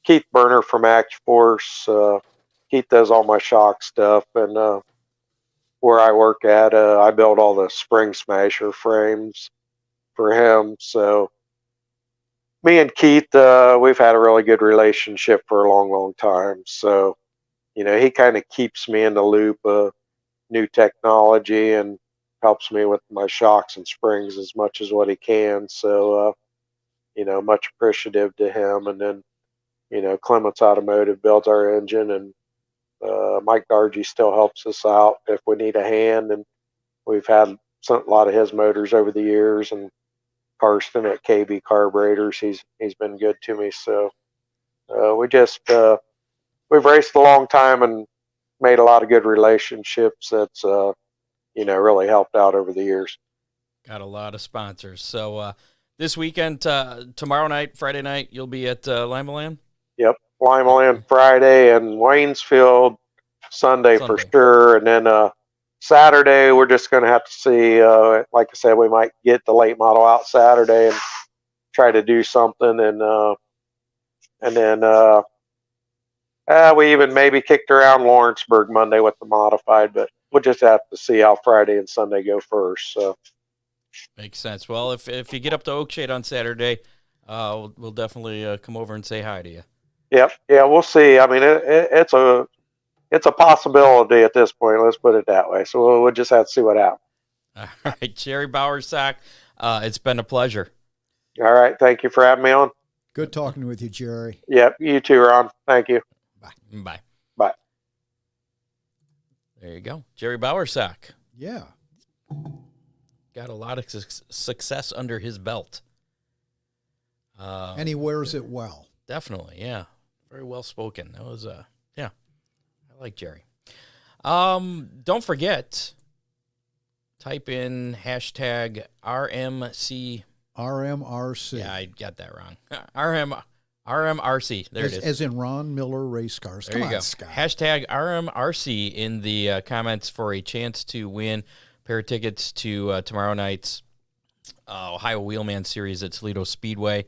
Speaker 4: Keith Berner from Act Force, Keith does all my shock stuff, and where I work at, I build all the spring smasher frames for him. So me and Keith, we've had a really good relationship for a long, long time. So, he kind of keeps me in the loop of new technology and helps me with my shocks and springs as much as what he can. So, much appreciative to him. And then, Clements Automotive builds our engine, and Mike Dargy still helps us out if we need a hand. And we've had a lot of his motors over the years, and Karsten at KB Carburetors, he's been good to me. So we've raced a long time and made a lot of good relationships that's really helped out over the years.
Speaker 2: Got a lot of sponsors. So this weekend, tomorrow night, Friday night, you'll be at Limaland?
Speaker 4: Yep, Limaland Friday, and Waynesfield Sunday for sure. And then Saturday, we're just going to have to see. Like I said, we might get the late model out Saturday and try to do something. And then we even maybe kicked around Lawrenceburg Monday with the modified, but we'll just have to see how Friday and Sunday go first. So
Speaker 2: makes sense. Well, if you get up to Oakshade on Saturday, we'll definitely come over and say hi to you.
Speaker 4: Yep. Yeah, we'll see. I mean, it's a possibility at this point. Let's put it that way. So we'll just have to see what happens.
Speaker 2: All right, Jerry Bowersock, it's been a pleasure.
Speaker 4: All right. Thank you for having me on.
Speaker 3: Good talking with you, Jerry.
Speaker 4: Yep. You too, Ron. Thank you.
Speaker 2: Bye. Bye.
Speaker 4: Bye.
Speaker 2: There you go. Jerry Bowersock.
Speaker 3: Yeah.
Speaker 2: Got a lot of success under his belt.
Speaker 3: And he wears it well.
Speaker 2: Definitely, yeah. Very well spoken. That was, yeah. I like Jerry. Don't forget, type in hashtag RMC.
Speaker 3: RMRC.
Speaker 2: Yeah, I got that wrong. RMRC. There it is.
Speaker 3: As in Ron Miller Race Cars.
Speaker 2: There you go.
Speaker 3: Scott.
Speaker 2: Hashtag RMRC in the comments for a chance to win a pair of tickets to tomorrow night's Ohio Wheelman Series at Toledo Speedway.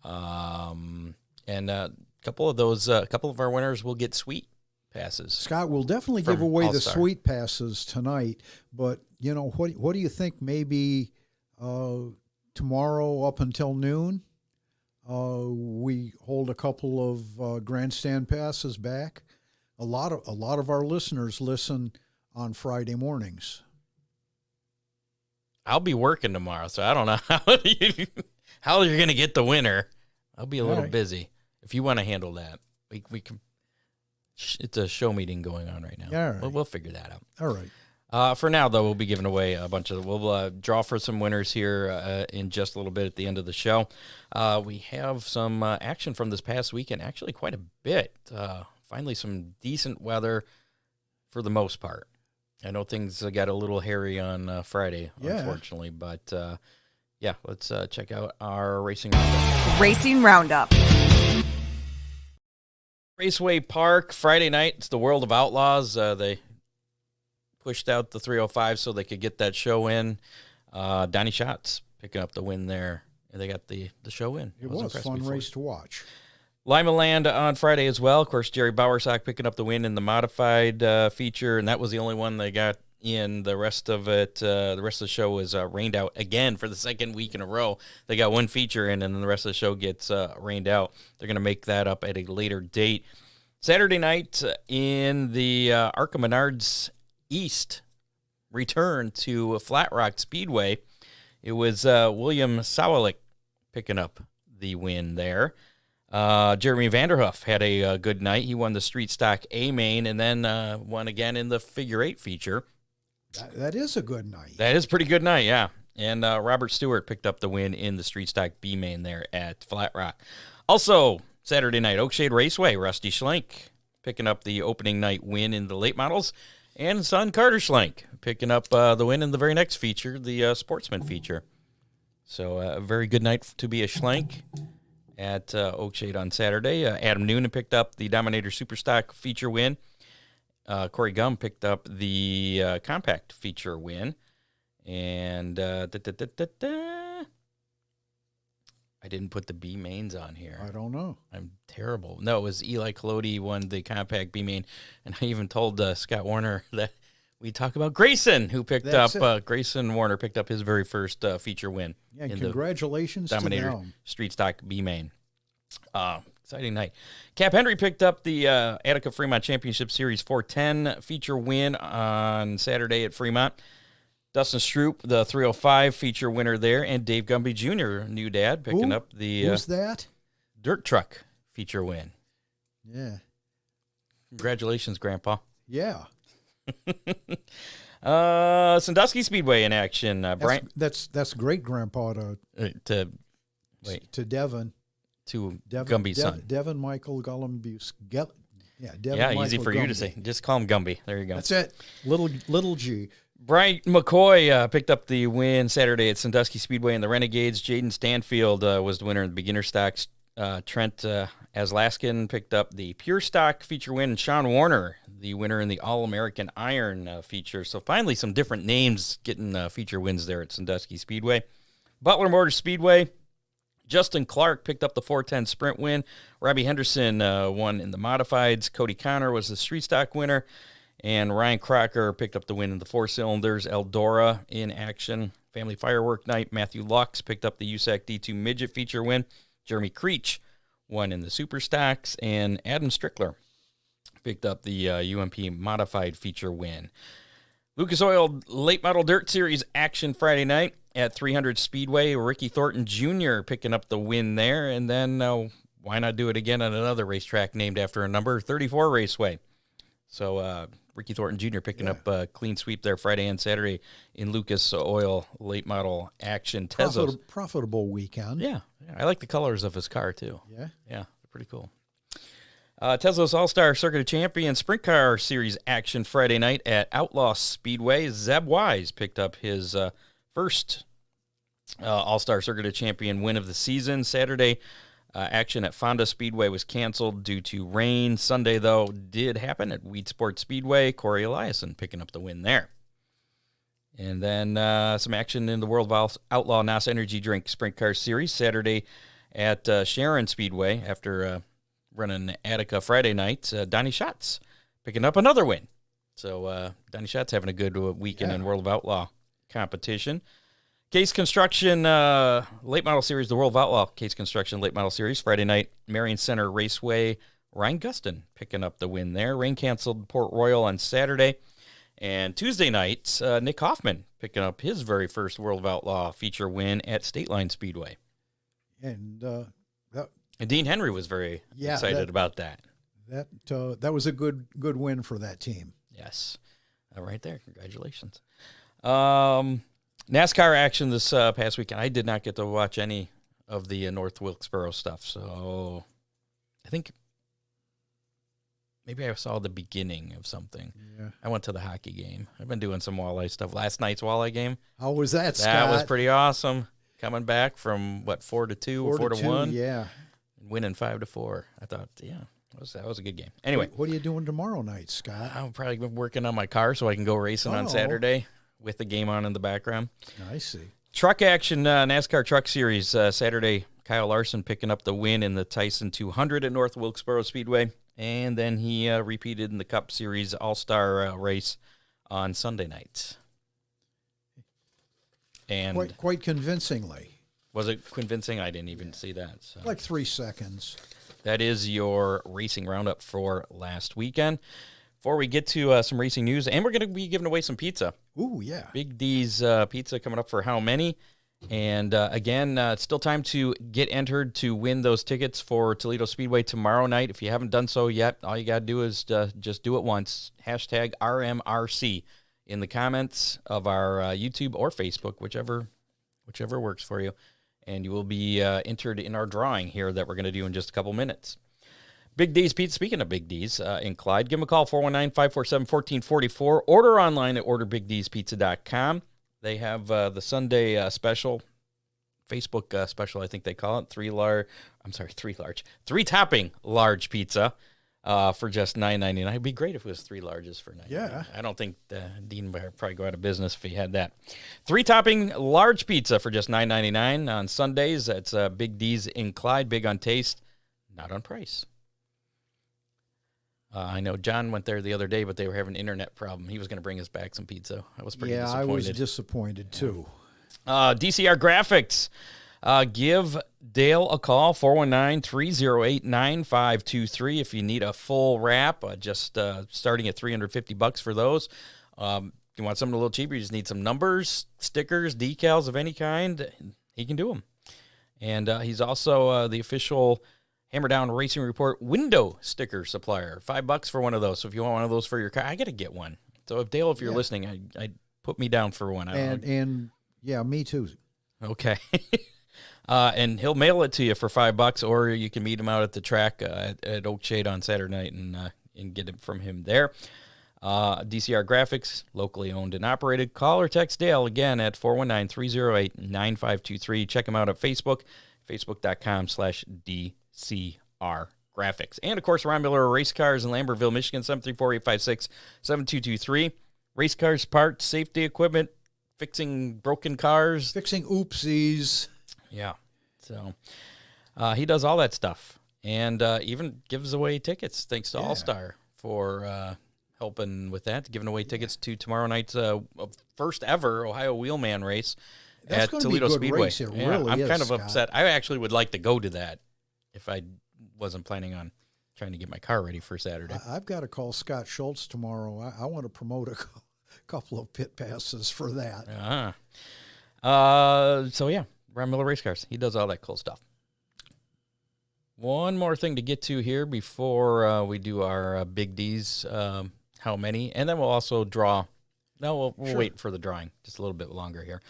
Speaker 2: And a couple of our winners will get suite passes.
Speaker 3: Scott, we'll definitely give away
Speaker 2: All-Star.
Speaker 3: the suite passes tonight, but what do you think? Maybe tomorrow up until noon, we hold a couple of grandstand passes back. A lot of our listeners listen on Friday mornings.
Speaker 2: I'll be working tomorrow, so I don't know how you're going to get the winner. I'll be a little busy. If you want to handle that, we can. It's a show meeting going on right now.
Speaker 3: All right.
Speaker 2: We'll figure that out.
Speaker 3: All right.
Speaker 2: For now, though, we'll be giving away a bunch of. We'll draw for some winners here in just a little bit at the end of the show. We have some action from this past weekend, actually quite a bit. Finally, some decent weather for the most part. I know things got a little hairy on Friday, unfortunately, but let's check out our racing roundup.
Speaker 1: Racing Roundup.
Speaker 2: Raceway Park, Friday night. It's the World of Outlaws. They pushed out the 305 so they could get that show in. Donnie Schatz picking up the win there. And they got the show in.
Speaker 3: It was a fun race to watch.
Speaker 2: Limaland on Friday as well. Of course, Jerry Bowersock picking up the win in the modified feature, and that was the only one they got in. The rest of it, the rest of the show was rained out again for the second week in a row. They got one feature in, and then the rest of the show gets rained out. They're going to make that up at a later date. Saturday night in the Arca Menards East return to Flat Rock Speedway. It was William Sawalik picking up the win there. Jeremy Vanderhoof had a good night. He won the Street Stock A main and then won again in the Figure 8 feature.
Speaker 3: That is a good night.
Speaker 2: That is a pretty good night, yeah. And Robert Stewart picked up the win in the Street Stock B main there at Flat Rock. Also, Saturday night, Oakshade Raceway, Rusty Schlenk picking up the opening night win in the late models. And son Carter Schlenk picking up the win in the very next feature, the Sportsman feature. So a very good night to be a Schlenk at Oakshade on Saturday. Adam Noonan picked up the Dominator Superstock feature win. Corey Gum picked up the Compact feature win. And I didn't put the B mains on here.
Speaker 3: I don't know.
Speaker 2: I'm terrible. No, it was Eli Colodi won the Compact B main. And I even told Scott Warner that we talk about Grayson, who picked Grayson Warner picked up his very first feature win.
Speaker 3: Yeah, congratulations
Speaker 2: Dominator
Speaker 3: to them.
Speaker 2: Street Stock B main. Exciting night. Cap Henry picked up the Attica Fremont Championship Series 410 feature win on Saturday at Fremont. Dustin Stroop, the 305 feature winner there, and Dave Gumby Jr., new dad, picking up the
Speaker 3: who's that?
Speaker 2: Dirt Truck feature win.
Speaker 3: Yeah.
Speaker 2: Congratulations, Grandpa.
Speaker 3: Yeah.
Speaker 2: Sandusky Speedway in action. Brian,
Speaker 3: that's great, Grandpa, to Devin.
Speaker 2: To Gumby's son.
Speaker 3: Devin Michael Gumby. Devin
Speaker 2: Michael easy for
Speaker 3: Gumby.
Speaker 2: You to say. Just call him Gumby. There you go.
Speaker 3: That's it. Little G.
Speaker 2: Brian McCoy picked up the win Saturday at Sandusky Speedway in the Renegades. Jaden Stanfield was the winner in the beginner stocks. Trent Aslaskin picked up the pure stock feature win. And Sean Warner, the winner in the All-American Iron feature. So finally some different names getting feature wins there at Sandusky Speedway. Butler Motor Speedway, Justin Clark picked up the 410 sprint win. Robbie Henderson won in the modifieds. Cody Connor was the street stock winner. And Ryan Crocker picked up the win in the four cylinders. Eldora in action. Family Firework Night. Matthew Lux picked up the USAC D2 midget feature win. Jeremy Creech won in the super stocks. And Adam Strickler picked up the UMP modified feature win. Lucas Oil Late Model Dirt Series action Friday night at 300 Speedway. Ricky Thornton Jr. picking up the win there. And then why not do it again on another racetrack named after a number, 34 Raceway. So Ricky Thornton Jr. picking up a clean sweep there Friday and Saturday in Lucas Oil Late Model action.
Speaker 3: Profitable weekend.
Speaker 2: Yeah, I like the colors of his car, too.
Speaker 3: Yeah?
Speaker 2: Yeah, they're pretty cool. Tesla's All-Star Circuit of Champions Sprint Car Series action Friday night at Outlaw Speedway. Zeb Wise picked up his first All-Star Circuit of Champion win of the season. Saturday, action at Fonda Speedway was canceled due to rain. Sunday, though, did happen at Weed Sport Speedway. Corey Eliason picking up the win there. And then some action in the World of Outlaw NOS Energy Drink Sprint Car Series. Saturday at Sharon Speedway after running Attica Friday night. Donnie Schatz picking up another win. So Donnie Schatz having a good weekend in World of Outlaw competition. Case Construction Late Model Series, the World of Outlaw Case Construction Late Model Series, Friday night, Marion Center Raceway. Ryan Gustin picking up the win there. Rain canceled Port Royal on Saturday. And Tuesday night, Nick Hoffman picking up his very first World of Outlaw feature win at State Line Speedway.
Speaker 3: And
Speaker 2: Dean Henry was very excited about that.
Speaker 3: That was a good win for that team.
Speaker 2: Yes. Right there. Congratulations. NASCAR action this past weekend. I did not get to watch any of the North Wilkesboro stuff, so I think maybe I saw the beginning of something.
Speaker 3: Yeah.
Speaker 2: I went to the hockey game. I've been doing some walleye stuff. Last night's walleye game.
Speaker 3: How was that, Scott?
Speaker 2: That was pretty awesome. Coming back from, 4-2 or 4-1?
Speaker 3: Yeah.
Speaker 2: Winning 5-4. I thought, that was a good game. Anyway.
Speaker 3: What are you doing tomorrow night, Scott?
Speaker 2: I'll probably be working on my car so I can go racing on Saturday with the game on in the background.
Speaker 3: I see.
Speaker 2: Truck action, NASCAR Truck Series, Saturday. Kyle Larson picking up the win in the Tyson 200 at North Wilkesboro Speedway. And then he repeated in the Cup Series All-Star race on Sunday night. And
Speaker 3: quite convincingly.
Speaker 2: Was it convincing? I didn't even see that. So.
Speaker 3: Like 3 seconds.
Speaker 2: That is your racing roundup for last weekend. Before we get to some racing news, and we're going to be giving away some pizza.
Speaker 3: Ooh, yeah.
Speaker 2: Big D's pizza coming up for how many? And again, it's still time to get entered to win those tickets for Toledo Speedway tomorrow night. If you haven't done so yet, all you got to do is just do it once. Hashtag RMRC in the comments of our YouTube or Facebook, whichever works for you. And you will be entered in our drawing here that we're going to do in just a couple minutes. Big D's Pizza. Speaking of Big D's in Clyde, give them a call, 419-547-1444. Order online at orderbigdspizza.com. They have the Sunday special, Facebook special, I think they call it, three-topping large pizza for just $9.99. It'd be great if it was 3 larges for $9.99. Yeah. I don't think Dean would probably go out of business if he had that. 3-topping large pizza for just $9.99 on Sundays. That's Big D's in Clyde, big on taste, not on price. I know John went there the other day, but they were having an internet problem. He was going to bring us back some pizza. I was pretty disappointed.
Speaker 3: Yeah, I was disappointed, too.
Speaker 2: DCR Graphics. Give Dale a call, 419-308-9523 if you need a full wrap, just starting at $350 for those. You want something a little cheaper, you just need some numbers, stickers, decals of any kind, he can do them. And he's also the official Hammer Down Racing Report window sticker supplier. $5 for one of those. So if you want one of those for your car, I got to get one. So if Dale, if you're listening, I put me down for one.
Speaker 3: And yeah, me too.
Speaker 2: Okay. And he'll mail it to you for $5, or you can meet him out at the track at Oakshade on Saturday night and get it from him there. DCR Graphics, locally owned and operated. Call or text Dale again at 419-308-9523. Check him out at Facebook, facebook.com/DCR Graphics. And, of course, Ron Miller Race Cars in Lambertville, Michigan, 734-856-7223. Race cars, parts, safety equipment, fixing broken cars.
Speaker 3: Fixing oopsies.
Speaker 2: Yeah. So he does all that stuff and even gives away tickets, thanks to All-Star for helping with that, giving away tickets to tomorrow night's first ever Ohio Wheelman race at Toledo Speedway.
Speaker 3: Race. It really
Speaker 2: I'm
Speaker 3: is,
Speaker 2: kind of
Speaker 3: Scott.
Speaker 2: upset. I actually would like to go to that if I wasn't planning on trying to get my car ready for Saturday.
Speaker 3: I've got to call Scott Schultz tomorrow. I want to promote a couple of pit passes for that.
Speaker 2: So, yeah, Ron Miller Race Cars. He does all that cool stuff. One more thing to get to here before we do our Big D's, how many, and then we'll also draw. No, we'll wait for the drawing just a little bit longer here.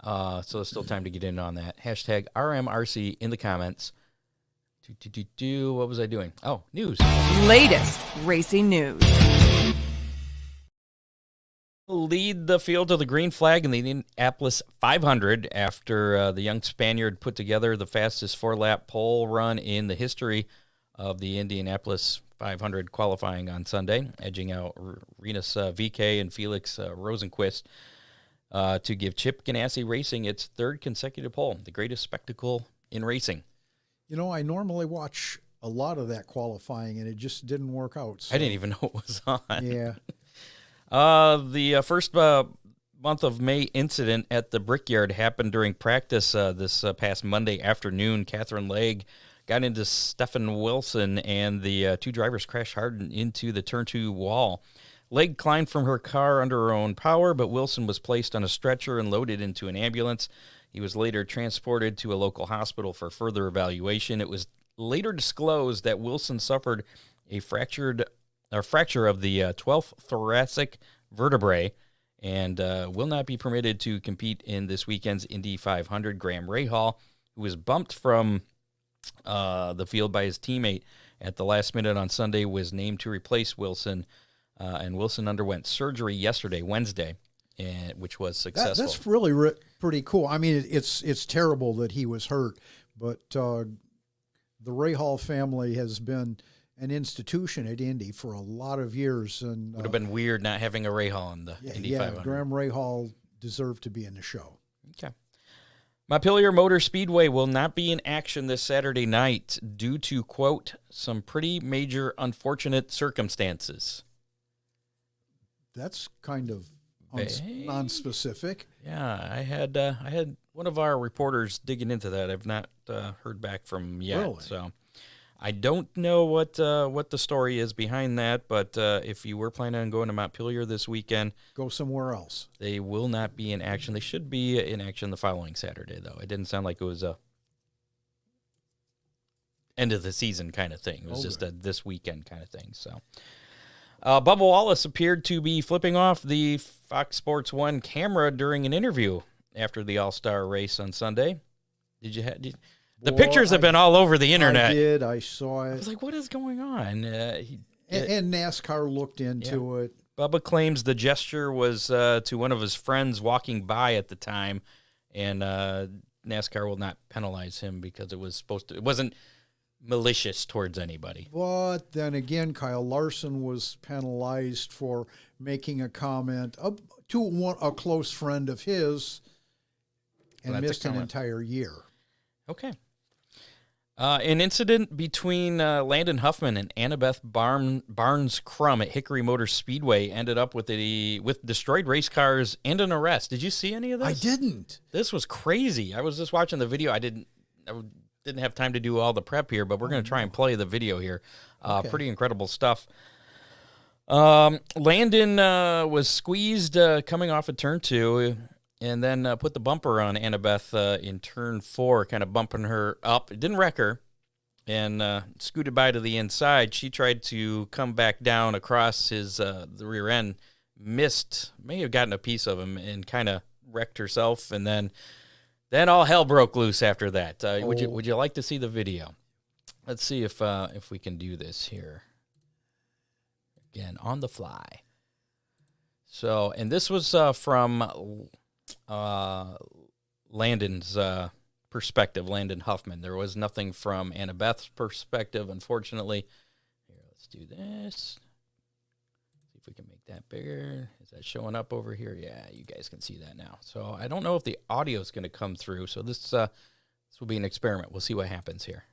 Speaker 2: So there's still time to get in on that. Hashtag RMRC in the comments. What was I doing? Oh, news.
Speaker 1: Latest racing news.
Speaker 2: Lead the field of the green flag in the Indianapolis 500 after the young Spaniard put together the fastest 4-lap pole run in the history of the Indianapolis 500 qualifying on Sunday, edging out Renus VK and Felix Rosenquist to give Chip Ganassi Racing its 3rd consecutive pole, the greatest spectacle in racing.
Speaker 3: You know, I normally watch a lot of that qualifying, and it just didn't work out. So.
Speaker 2: I didn't even know it was on.
Speaker 3: Yeah.
Speaker 2: The first month of May incident at the Brickyard happened during practice this past Monday afternoon. Catherine Legg got into Stephen Wilson, and the two drivers crashed hard into the turn 2 wall. Legg climbed from her car under her own power, but Wilson was placed on a stretcher and loaded into an ambulance. He was later transported to a local hospital for further evaluation. It was later disclosed that Wilson suffered a fracture of the 12th thoracic vertebrae and will not be permitted to compete in this weekend's Indy 500. Graham Rahal, who was bumped from the field by his teammate at the last minute on Sunday, was named to replace Wilson, and Wilson underwent surgery yesterday, Wednesday, which was successful.
Speaker 3: That's really pretty cool. I mean, it's terrible that he was hurt, but the Rahal family has been an institution at Indy for a lot of years, and
Speaker 2: would have been weird not having a Rahal in the Indy 500.
Speaker 3: Graham Rahal deserved to be in the show.
Speaker 2: Okay. Montpelier Motor Speedway will not be in action this Saturday night due to, quote, some pretty major unfortunate circumstances.
Speaker 3: That's kind of non-specific.
Speaker 2: Yeah, I had one of our reporters digging into that. I've not heard back from yet.
Speaker 3: Really?
Speaker 2: So I don't know what the story is behind that, but if you were planning on going to Montpelier this weekend,
Speaker 3: go somewhere else.
Speaker 2: They will not be in action. They should be in action the following Saturday, though. It didn't sound like it was a end of the season kind of thing. It was just a this weekend kind of thing. So, Bubba Wallace appeared to be flipping off the Fox Sports 1 camera during an interview after the All-Star race on Sunday. The pictures have been all over the internet.
Speaker 3: I saw it.
Speaker 2: I was like, what is going on?
Speaker 3: And NASCAR looked into it.
Speaker 2: Bubba claims the gesture was to one of his friends walking by at the time, and NASCAR will not penalize him because it wasn't malicious towards anybody.
Speaker 3: But then again, Kyle Larson was penalized for making a comment to a close friend of his and missed an entire year.
Speaker 2: Okay. An incident between Landon Huffman and Annabeth Barnes Crum at Hickory Motor Speedway ended up with destroyed race cars and an arrest. Did you see any of this?
Speaker 3: I didn't.
Speaker 2: This was crazy. I was just watching the video. I didn't have time to do all the prep here, but we're going to try and play the video here. Okay. Pretty incredible stuff. Landon was squeezed coming off of turn 2. And then put the bumper on Annabeth in turn 4, kind of bumping her up. It didn't wreck her, and scooted by to the inside. She tried to come back down across the rear end, missed, may have gotten a piece of him, and kind of wrecked herself. And then all hell broke loose after that. Would you like to see the video? Let's see if we can do this here. Again, on the fly. So, and this was from Landon's perspective, Landon Huffman. There was nothing from Annabeth's perspective, unfortunately. Here, let's do this. See if we can make that bigger. Is that showing up over here? Yeah, you guys can see that now. So I don't know if the audio is going to come through. So this will be an experiment. We'll see what happens here.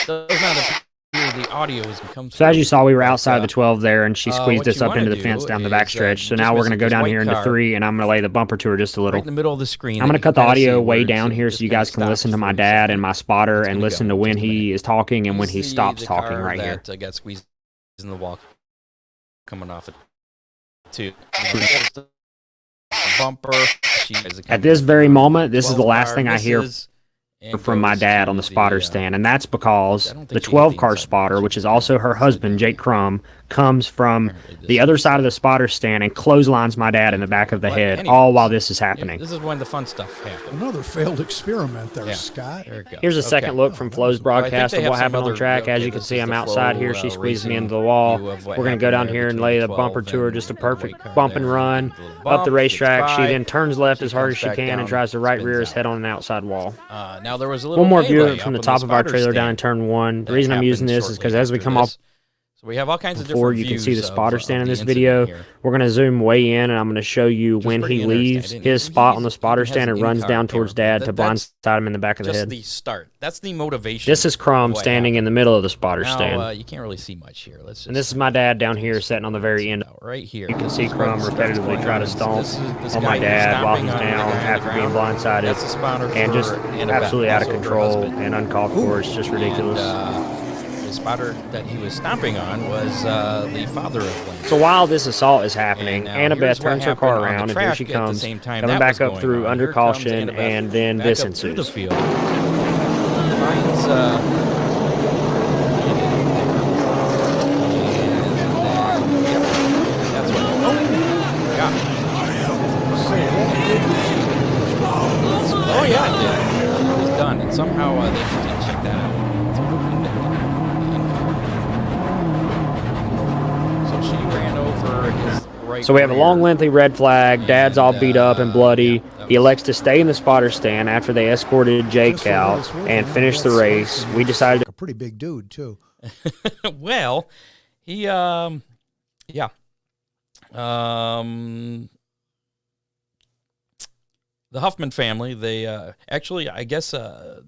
Speaker 2: Does not appear the audio is come through.
Speaker 5: So as you saw, we were outside of the 12 there, and she squeezed us up into the fence down the backstretch. So now we're going to go down here into 3, and I'm going to lay the bumper to her just a little.
Speaker 2: Right in the middle of the screen.
Speaker 5: I'm going to cut the audio way down here so you guys can listen to my dad and my spotter and listen to when he is talking and when he stops talking right here.
Speaker 2: I got squeezed in the wall coming off it. Bumper.
Speaker 5: At this very moment, this is the last thing I hear from my dad on the spotter stand, and that's because the 12-car spotter, which is also her husband, Jake Crum, comes from the other side of the spotter stand and clotheslines my dad in the back of the head, all while this is happening.
Speaker 2: This is when the fun stuff happens.
Speaker 3: Another failed experiment there, Scott.
Speaker 2: There it goes.
Speaker 5: Here's a second look from Flo's broadcast of what happened on track. As you can see, I'm outside here. She squeezed me into the wall. We're going to go down here and lay the bumper to her, just a perfect bump and run up the racetrack. She then turns left as hard as she can and tries to right rear his head on an outside wall.
Speaker 2: Now there was a little
Speaker 5: one more view from the top of our trailer down in turn 1. The reason I'm using this is because as we come off,
Speaker 2: so we have all kinds of different
Speaker 5: before you can see the spotter stand in this video, we're going to zoom way in, and I'm going to show you when he leaves his spot on the spotter stand and runs down towards Dad to blindside him in the back of the head.
Speaker 2: Just the start. That's the motivation.
Speaker 5: This is Crum standing in the middle of the spotter stand.
Speaker 2: You can't really see much here.
Speaker 5: And this is my dad down here sitting on the very end.
Speaker 2: Right here.
Speaker 5: You can see Crum repetitively try to stomp on my dad while he's down after being blindsided, and just absolutely out of control and uncalled for. It's just ridiculous.
Speaker 2: The spotter that he was stomping on was the father of Landon.
Speaker 5: So while this assault is happening, Annabeth turns her car around, and here she comes, coming back up through under caution, and then this ensues.
Speaker 2: done, and somehow they didn't check that out. So she ran over his right.
Speaker 5: So we have a long, lengthy red flag. Dad's all beat up and bloody.
Speaker 2: Yeah,
Speaker 5: he elects to stay in the spotter stand after they escorted Jake out and finished the race. We decided
Speaker 3: a pretty big dude too.
Speaker 2: Well, he yeah. The Huffman family, they actually, I guess, the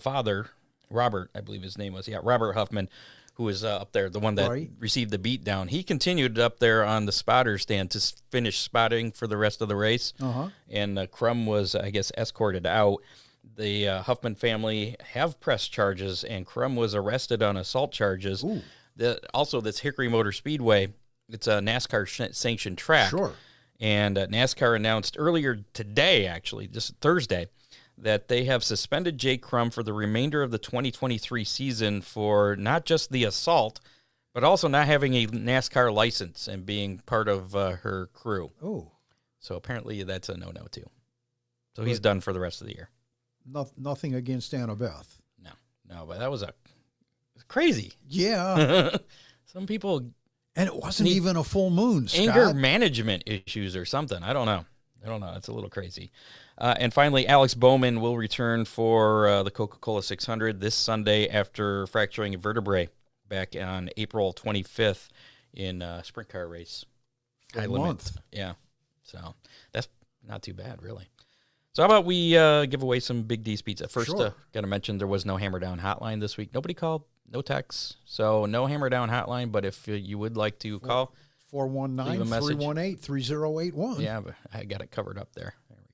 Speaker 2: father, Robert, I believe his name was, Robert Huffman, who was up there, the one that received the beat down. He continued up there on the spotter stand to finish spotting for the rest of the race. And Crum was, I guess, escorted out. The Huffman family have pressed charges, and Crum was arrested on assault charges. Also, this Hickory Motor Speedway, it's a NASCAR sanctioned track.
Speaker 3: Sure.
Speaker 2: And NASCAR announced earlier today, actually, just Thursday, that they have suspended Jake Crum for the remainder of the 2023 season for not just the assault, but also not having a NASCAR license and being part of her crew.
Speaker 3: Oh.
Speaker 2: So apparently that's a no-no, too. So he's done for the rest of the year.
Speaker 3: Nothing against Annabeth.
Speaker 2: No, but that was crazy.
Speaker 3: Yeah.
Speaker 2: Some people...
Speaker 3: And it wasn't even a full moon, Scott.
Speaker 2: Anger management issues or something. I don't know. It's a little crazy. And finally, Alex Bowman will return for the Coca-Cola 600 this Sunday after fracturing a vertebrae back on April 25th in a sprint car race.
Speaker 3: High limit.
Speaker 2: Yeah. So that's not too bad, really. So how about we give away some Big D's Pizza? First, got to mention there was no Hammer Down hotline this week. Nobody called. No texts, so no Hammer Down hotline, but if you would like to call,
Speaker 3: 419-318-3081.
Speaker 2: Yeah, but I got it covered up there. There we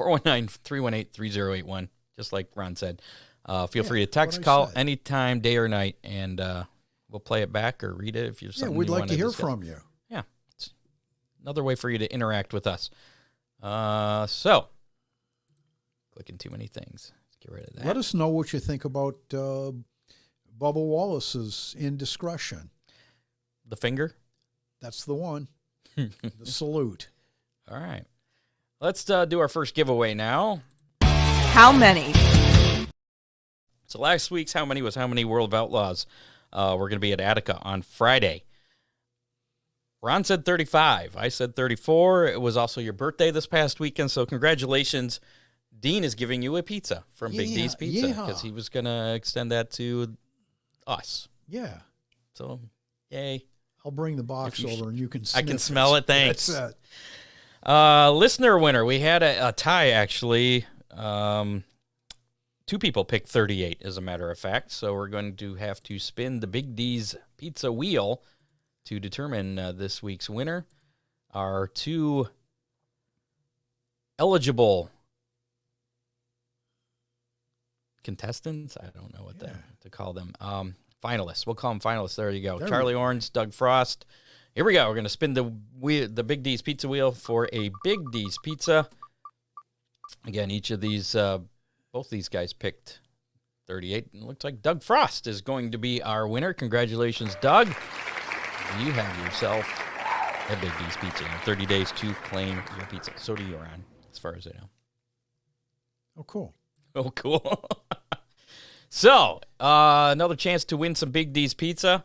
Speaker 2: go. 419-318-3081, just like Ron said. Feel free to text, call anytime, day or night, and we'll play it back or read it if you're something
Speaker 3: we'd
Speaker 2: you
Speaker 3: like
Speaker 2: want
Speaker 3: to hear
Speaker 2: discuss.
Speaker 3: from you.
Speaker 2: Yeah, it's another way for you to interact with us. So, clicking too many things. Let's get rid of that.
Speaker 3: Let us know what you think about Bubba Wallace's indiscretion.
Speaker 2: The finger?
Speaker 3: That's the one. The salute.
Speaker 2: All right. Let's do our first giveaway now.
Speaker 1: How many?
Speaker 2: So last week's How Many was How Many World of Outlaws. We're going to be at Attica on Friday. Ron said 35. I said 34. It was also your birthday this past weekend, so congratulations. Dean is giving you a pizza from Big D's Pizza because he was going to extend that to us.
Speaker 3: Yeah.
Speaker 2: So, yay.
Speaker 3: I'll bring the box over and you can sniff
Speaker 2: I can smell it. Thanks.
Speaker 3: That's it.
Speaker 2: Listener winner. We had a tie, actually. Two people picked 38, as a matter of fact. So we're going to have to spin the Big D's Pizza wheel to determine this week's winner. Our two eligible contestants, I don't know what to call them. Finalists. We'll call them finalists. There you go. Charlie Orange, Doug Frost. Here we go. We're going to spin the Big D's Pizza wheel for a Big D's Pizza. Again, each of these, both these guys picked 38. It looks like Doug Frost is going to be our winner. Congratulations, Doug. You have yourself a Big D's Pizza. You have 30 days to claim your pizza. So do you, Ron, as far as I know.
Speaker 3: Oh, cool.
Speaker 2: Oh, cool. So, another chance to win some Big D's Pizza.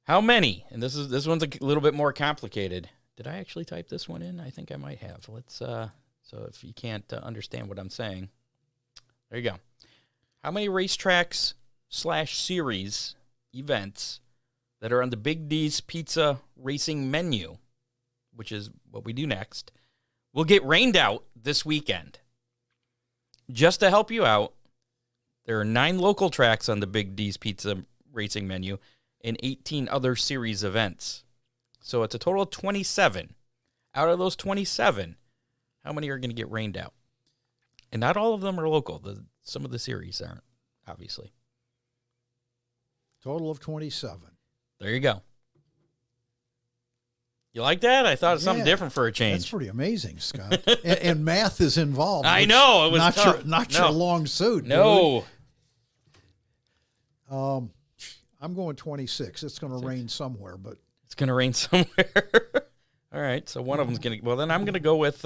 Speaker 2: How many? And this one's a little bit more complicated. Did I actually type this one in? I think I might have. Let's. So if you can't understand what I'm saying, there you go. How many racetracks / series events that are on the Big D's Pizza racing menu, which is what we do next, will get rained out this weekend? Just to help you out, there are 9 local tracks on the Big D's Pizza racing menu and 18 other series events. So it's a total of 27. Out of those 27, how many are going to get rained out? And not all of them are local. Some of the series aren't, obviously.
Speaker 3: Total of 27.
Speaker 2: There you go. You like that? I thought it was something different for a change.
Speaker 3: That's pretty amazing, Scott. and math is involved.
Speaker 2: I know. It was
Speaker 3: not
Speaker 2: tough.
Speaker 3: Not your long suit.
Speaker 2: No.
Speaker 3: Dude. I'm going 26. It's going to rain somewhere, but
Speaker 2: it's going to rain somewhere. All right. So one of them's going to. Well, then I'm going to go with.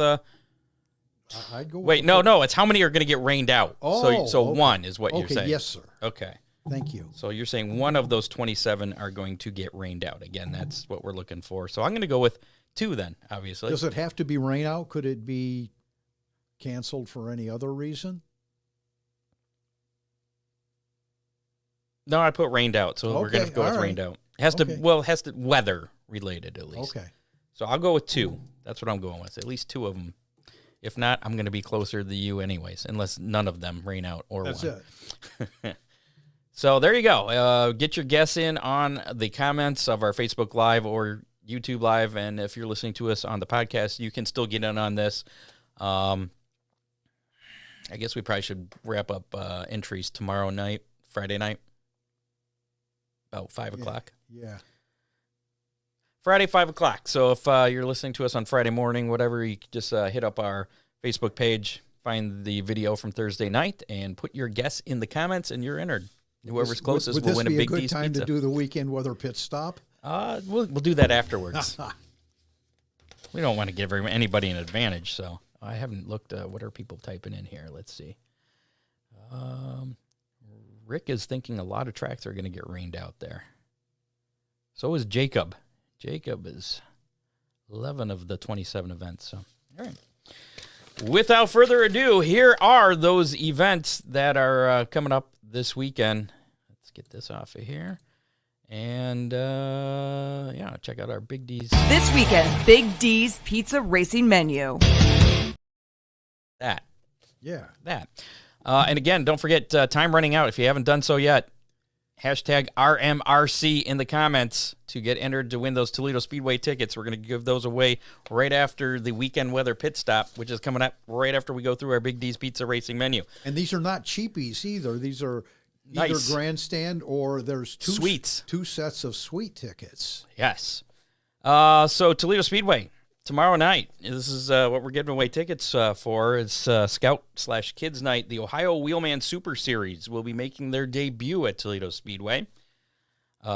Speaker 3: I'd go.
Speaker 2: Wait, no. It's how many are going to get rained out.
Speaker 3: Oh,
Speaker 2: so
Speaker 3: okay.
Speaker 2: one is what you're saying.
Speaker 3: Yes, sir.
Speaker 2: Okay.
Speaker 3: Thank you.
Speaker 2: So you're saying one of those 27 are going to get rained out. Again, that's what we're looking for. So I'm going to go with 2 then, obviously.
Speaker 3: Does it have to be rain out? Could it be canceled for any other reason?
Speaker 2: No, I put rained out, so we're going to go with rained out. It has to weather related at least.
Speaker 3: Okay.
Speaker 2: So I'll go with 2. That's what I'm going with. At least 2 of them. If not, I'm going to be closer to you anyways, unless none of them rain out or
Speaker 3: That's
Speaker 2: one.
Speaker 3: it.
Speaker 2: So there you go. Get your guess in on the comments of our Facebook Live or YouTube Live, and if you're listening to us on the podcast, you can still get in on this. I guess we probably should wrap up entries tomorrow night, Friday night, about 5 o'clock.
Speaker 3: Yeah.
Speaker 2: Friday, 5 o'clock. So if you're listening to us on Friday morning, whatever, you can just hit up our Facebook page, find the video from Thursday night, and put your guess in the comments, and you're entered. Whoever's closest will win a Big D's pizza.
Speaker 3: Would this be a good time to do the weekend weather pit stop?
Speaker 2: We'll do that afterwards. We don't want to give anybody an advantage, so I haven't looked. What are people typing in here? Let's see. Rick is thinking a lot of tracks are going to get rained out there. So is Jacob. Jacob is 11 of the 27 events. So, all right. Without further ado, here are those events that are coming up this weekend. Let's get this off of here. And, check out our Big D's.
Speaker 1: This weekend's Big D's Pizza Racing Menu.
Speaker 2: That.
Speaker 3: That.
Speaker 2: And again, don't forget, time running out. If you haven't done so yet, hashtag RMRC in the comments to get entered to win those Toledo Speedway tickets. We're going to give those away right after the weekend weather pit stop, which is coming up right after we go through our Big D's Pizza Racing Menu.
Speaker 3: And these are not cheapies either. These are either grandstand or there's two sets of suite tickets.
Speaker 2: Yes. So Toledo Speedway tomorrow night. This is what we're giving away tickets for. It's Scout/Kids Night. The Ohio Wheelman Super Series will be making their debut at Toledo Speedway.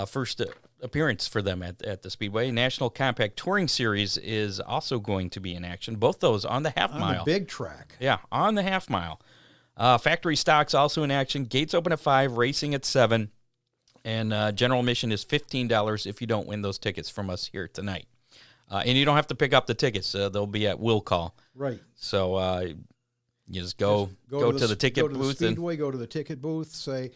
Speaker 2: First appearance for them at the Speedway. National Compact Touring Series is also going to be in action. Both those on the half mile.
Speaker 3: On the big track.
Speaker 2: Yeah, on the half mile. Factory Stocks also in action. Gates open at 5, racing at 7. And general admission is $15 if you don't win those tickets from us here tonight. And you don't have to pick up the tickets. They'll be at will call.
Speaker 3: Right.
Speaker 2: So you just go to the ticket booth.
Speaker 3: Go to the Speedway, go to the ticket booth, say,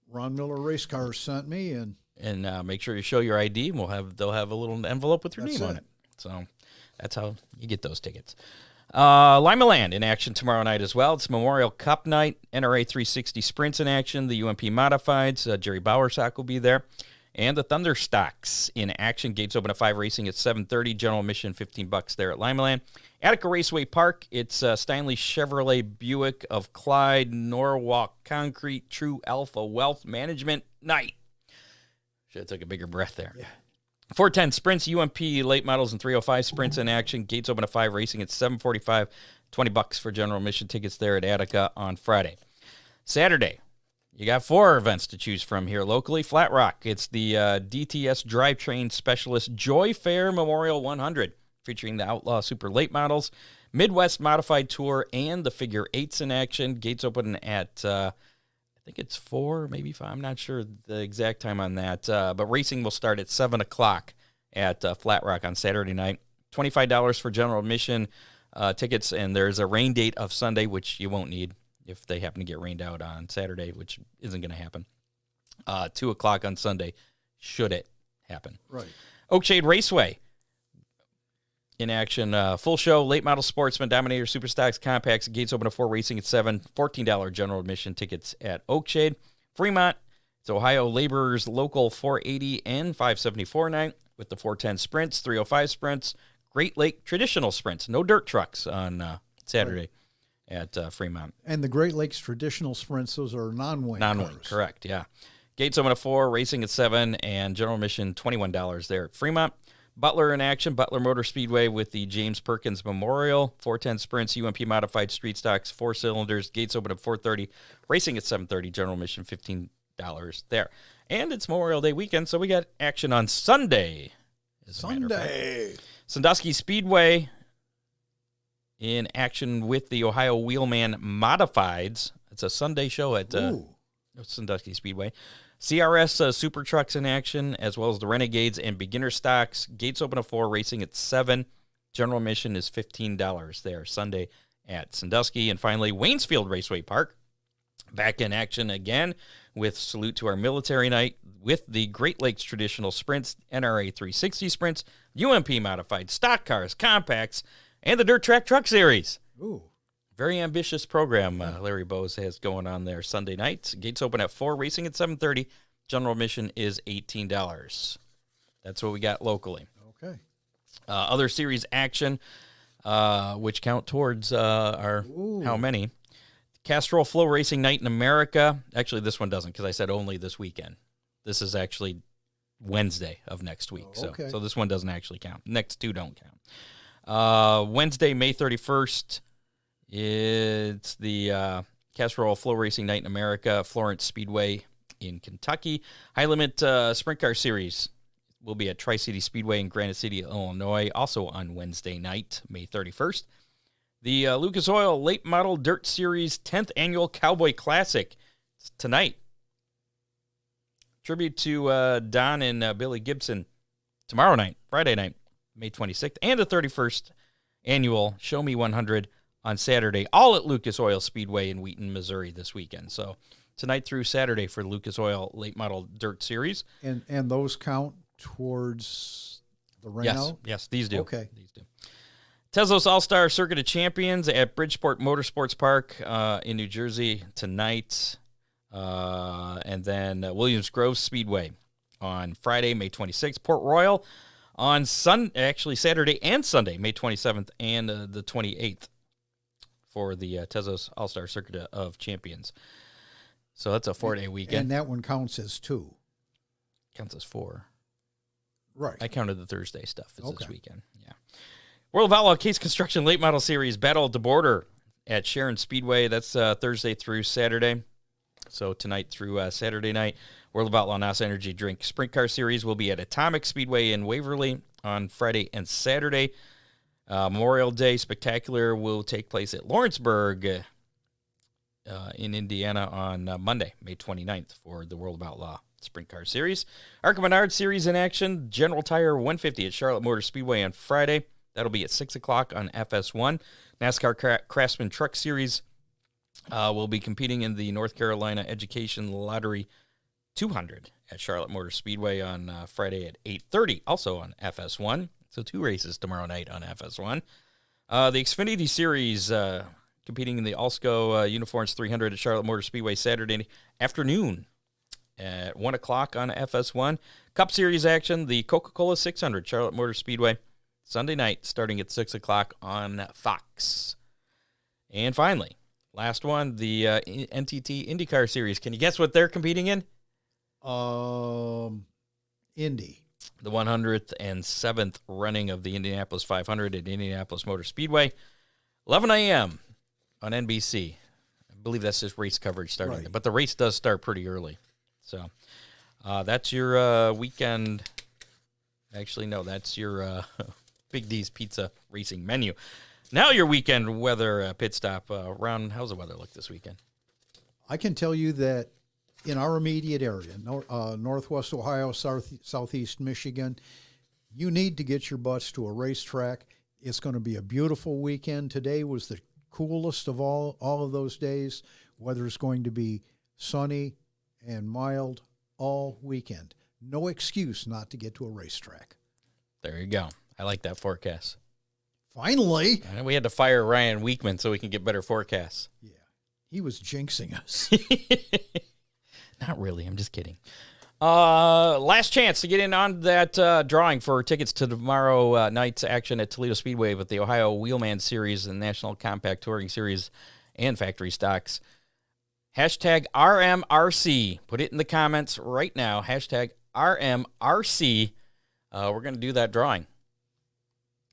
Speaker 3: Ron Miller Race Cars sent me. And
Speaker 2: make sure you show your ID. And they'll have a little envelope with your name on it. So that's how you get those tickets. Limaland in action tomorrow night as well. It's Memorial Cup night. NRA 360 Sprints in action. The UMP Modifieds. Jerry Bowersock will be there. And the Thunder Stocks in action. Gates open at 5, racing at 7:30. General admission $15 there at Limaland. Attica Raceway Park. It's Steinley Chevrolet Buick of Clyde, Norwalk Concrete, True Alpha Wealth Management night. Should have took a bigger breath there. Yeah. 410 Sprints, UMP late models, and 305 Sprints in action. Gates open at 5, racing at 7:45. $20 for general admission tickets there at Attica on Friday. Saturday. You got 4 events to choose from here locally. Flat Rock, it's the DTS Drivetrain Specialist Joy Fair Memorial 100, featuring the Outlaw Super Late Models, Midwest Modified Tour, and the Figure 8s in action. Gates open at, I think it's 4, maybe 5. I'm not sure the exact time on that. But racing will start at 7 o'clock at Flat Rock on Saturday night. $25 for general admission tickets, and there's a rain date of Sunday, which you won't need if they happen to get rained out on Saturday, which isn't going to happen. 2 o'clock on Sunday, should it happen.
Speaker 3: Right.
Speaker 2: Oakshade Raceway in action. Full show, late model sportsman, Dominator, Superstocks, Compacts. Gates open at 4, racing at 7. $14 general admission tickets at Oakshade. Fremont, it's Ohio Laborers Local 480 and 574 night with the 410 Sprints, 305 Sprints, Great Lake Traditional Sprints. No dirt trucks on Saturday. Right. At Fremont.
Speaker 3: And the Great Lakes Traditional Sprints, those are non-wing cars.
Speaker 2: Correct, yeah. Gates open at 4, racing at 7, and general admission $21 there at Fremont. Butler in action, Butler Motor Speedway with the James Perkins Memorial, 410 Sprints, UMP Modified Street Stocks, 4 cylinders. Gates open at 4:30, racing at 7:30, general admission $15 there. And it's Memorial Day weekend, so we got action on Sunday.
Speaker 3: Sunday.
Speaker 2: Sandusky Speedway. in action with the Ohio Wheelman Modifieds. It's a Sunday show at Sandusky Speedway. CRS Super Trucks in action, as well as the Renegades and Beginner Stocks. Gates open at 4, racing at 7. General admission is $15 there, Sunday at Sandusky. And finally, Waynesfield Raceway Park, back in action again with salute to our military night with the Great Lakes Traditional Sprints, NRA 360 Sprints, UMP Modified, Stock Cars, Compacts, and the Dirt Track Truck Series.
Speaker 3: Ooh.
Speaker 2: Very ambitious program Larry Bowes has going on there Sunday nights. Gates open at 4, racing at 7:30. General admission is $18. That's what we got locally.
Speaker 3: Okay.
Speaker 2: Other series action, which count towards our how many? Castrol Flow Racing Night in America. Actually, this one doesn't because I said only this weekend. This is actually Wednesday of next week.
Speaker 3: Okay.
Speaker 2: So this one doesn't actually count. Next two don't count. Wednesday, May 31st, it's the Castrol Flow Racing Night in America, Florence Speedway in Kentucky. High Limit Sprint Car Series will be at Tri-City Speedway in Granite City, Illinois, also on Wednesday night, May 31st. The Lucas Oil Late Model Dirt Series 10th Annual Cowboy Classic. It's tonight. Tribute to Don and Billy Gibson tomorrow night, Friday night, May 26th, and the 31st Annual Show Me 100 on Saturday, all at Lucas Oil Speedway in Wheaton, Missouri this weekend. So tonight through Saturday for Lucas Oil Late Model Dirt Series.
Speaker 3: And those count towards the rainout?
Speaker 2: Yes, these do.
Speaker 3: Okay.
Speaker 2: These do. Tezos All-Star Circuit of Champions at Bridgeport Motorsports Park in New Jersey tonight. And then Williams Grove Speedway on Friday, May 26th. Port Royal on Saturday and Sunday, May 27th and the 28th for the Tezos All-Star Circuit of Champions. So that's a 4-day weekend.
Speaker 3: And that one counts as 2.
Speaker 2: Counts as 4.
Speaker 3: Right.
Speaker 2: I counted the Thursday stuff as this weekend. Yeah. World of Outlaw Case Construction Late Model Series Battle at the Border at Sharon Speedway. That's Thursday through Saturday. So tonight through Saturday night. World of Outlaw NASA Energy Drink Sprint Car Series will be at Atomic Speedway in Waverly on Friday and Saturday. Memorial Day Spectacular will take place at Lawrenceburg in Indiana on Monday, May 29th for the World of Outlaw Sprint Car Series. Arca Menard Series in action. General Tire 150 at Charlotte Motor Speedway on Friday. That'll be at 6 o'clock on FS1. NASCAR Craftsman Truck Series will be competing in the North Carolina Education Lottery 200 at Charlotte Motor Speedway on Friday at 8:30, also on FS1. So 2 races tomorrow night on FS1. The Xfinity Series competing in the Alsco Uniforms 300 at Charlotte Motor Speedway Saturday afternoon at 1 o'clock on FS1. Cup Series action, the Coca-Cola 600 Charlotte Motor Speedway Sunday night, starting at 6 o'clock on Fox. And finally, last one, the NTT IndyCar Series. Can you guess what they're competing in?
Speaker 3: Indy.
Speaker 2: The 107th running of the Indianapolis 500 at Indianapolis Motor Speedway. 11 a.m. on NBC. I believe that's just race coverage starting. Right. But the race does start pretty early. So that's your weekend. Actually, no, that's your Big D's Pizza Racing menu. Now your weekend weather pit stop. Ron, how's the weather look this weekend?
Speaker 3: I can tell you that in our immediate area, Northwest Ohio, Southeast Michigan, you need to get your butts to a racetrack. It's going to be a beautiful weekend. Today was the coolest of all of those days. Weather's going to be sunny and mild all weekend. No excuse not to get to a racetrack.
Speaker 2: There you go. I like that forecast.
Speaker 3: Finally.
Speaker 2: And we had to fire Ryan Weekman so we can get better forecasts.
Speaker 3: Yeah. He was jinxing us.
Speaker 2: Not really. I'm just kidding. Last chance to get in on that drawing for tickets to tomorrow night's action at Toledo Speedway with the Ohio Wheelman Series and National Compact Touring Series and Factory Stocks. Hashtag RMRC. Put it in the comments right now. Hashtag RMRC. We're going to do that drawing.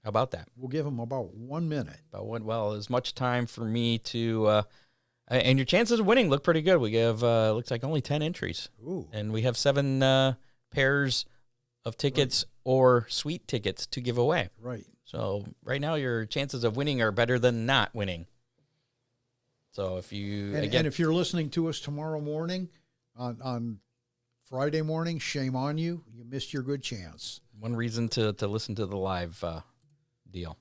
Speaker 2: How about that?
Speaker 3: We'll give them about 1 minute.
Speaker 2: Well, as much time for me to... and your chances of winning look pretty good. We have, looks like only 10 entries.
Speaker 3: Ooh.
Speaker 2: And we have 7 pairs of tickets or suite tickets to give away.
Speaker 3: Right.
Speaker 2: So right now your chances of winning are better than not winning. So if you
Speaker 3: and if you're listening to us tomorrow morning on Friday morning, shame on you. You missed your good chance.
Speaker 2: One reason to listen to the live deal.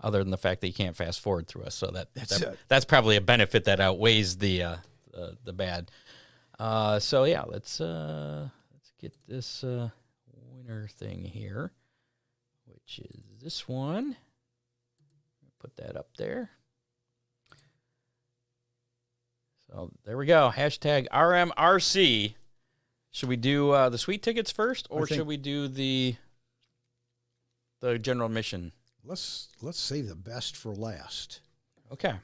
Speaker 2: Other than the fact that you can't fast forward through us, so that's probably a benefit that outweighs the bad. So yeah, let's get this winner thing here, which is this one. Put that up there. So there we go. Hashtag RMRC. Should we do the sweet tickets first, or should we do the general admission?
Speaker 3: Let's save the best for last.
Speaker 2: Okay.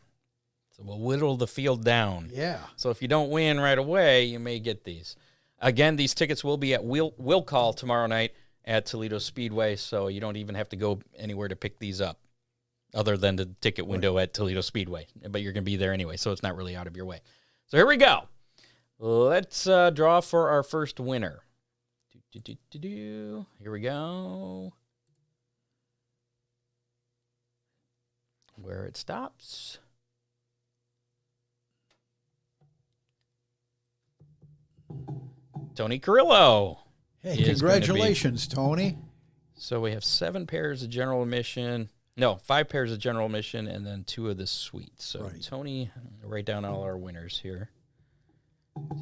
Speaker 2: So we'll whittle the field down.
Speaker 3: Yeah.
Speaker 2: So if you don't win right away, you may get these. Again, these tickets will be at will call tomorrow night at Toledo Speedway, so you don't even have to go anywhere to pick these up other than the ticket window at Toledo Speedway. But you're going to be there anyway, so it's not really out of your way. So here we go. Let's draw for our first winner. Here we go. Where it stops. Tony Carrillo.
Speaker 3: Hey, congratulations, Tony.
Speaker 2: So we have 7 pairs of general admission. No, 5 pairs of general admission and then 2 of the suites. So right. Tony, write down all our winners here.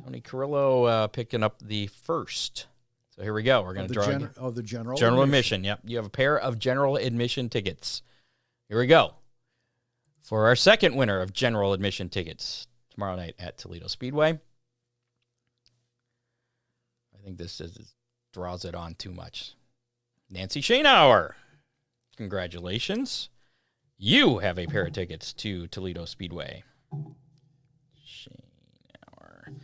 Speaker 2: Tony Carrillo picking up the first. So here we go. We're going to draw
Speaker 3: the general
Speaker 2: admission. Yep. You have a pair of general admission tickets. Here we go. For our second winner of general admission tickets tomorrow night at Toledo Speedway. I think this draws it on too much. Nancy Schoenauer. Congratulations. You have a pair of tickets to Toledo Speedway. Schoenauer.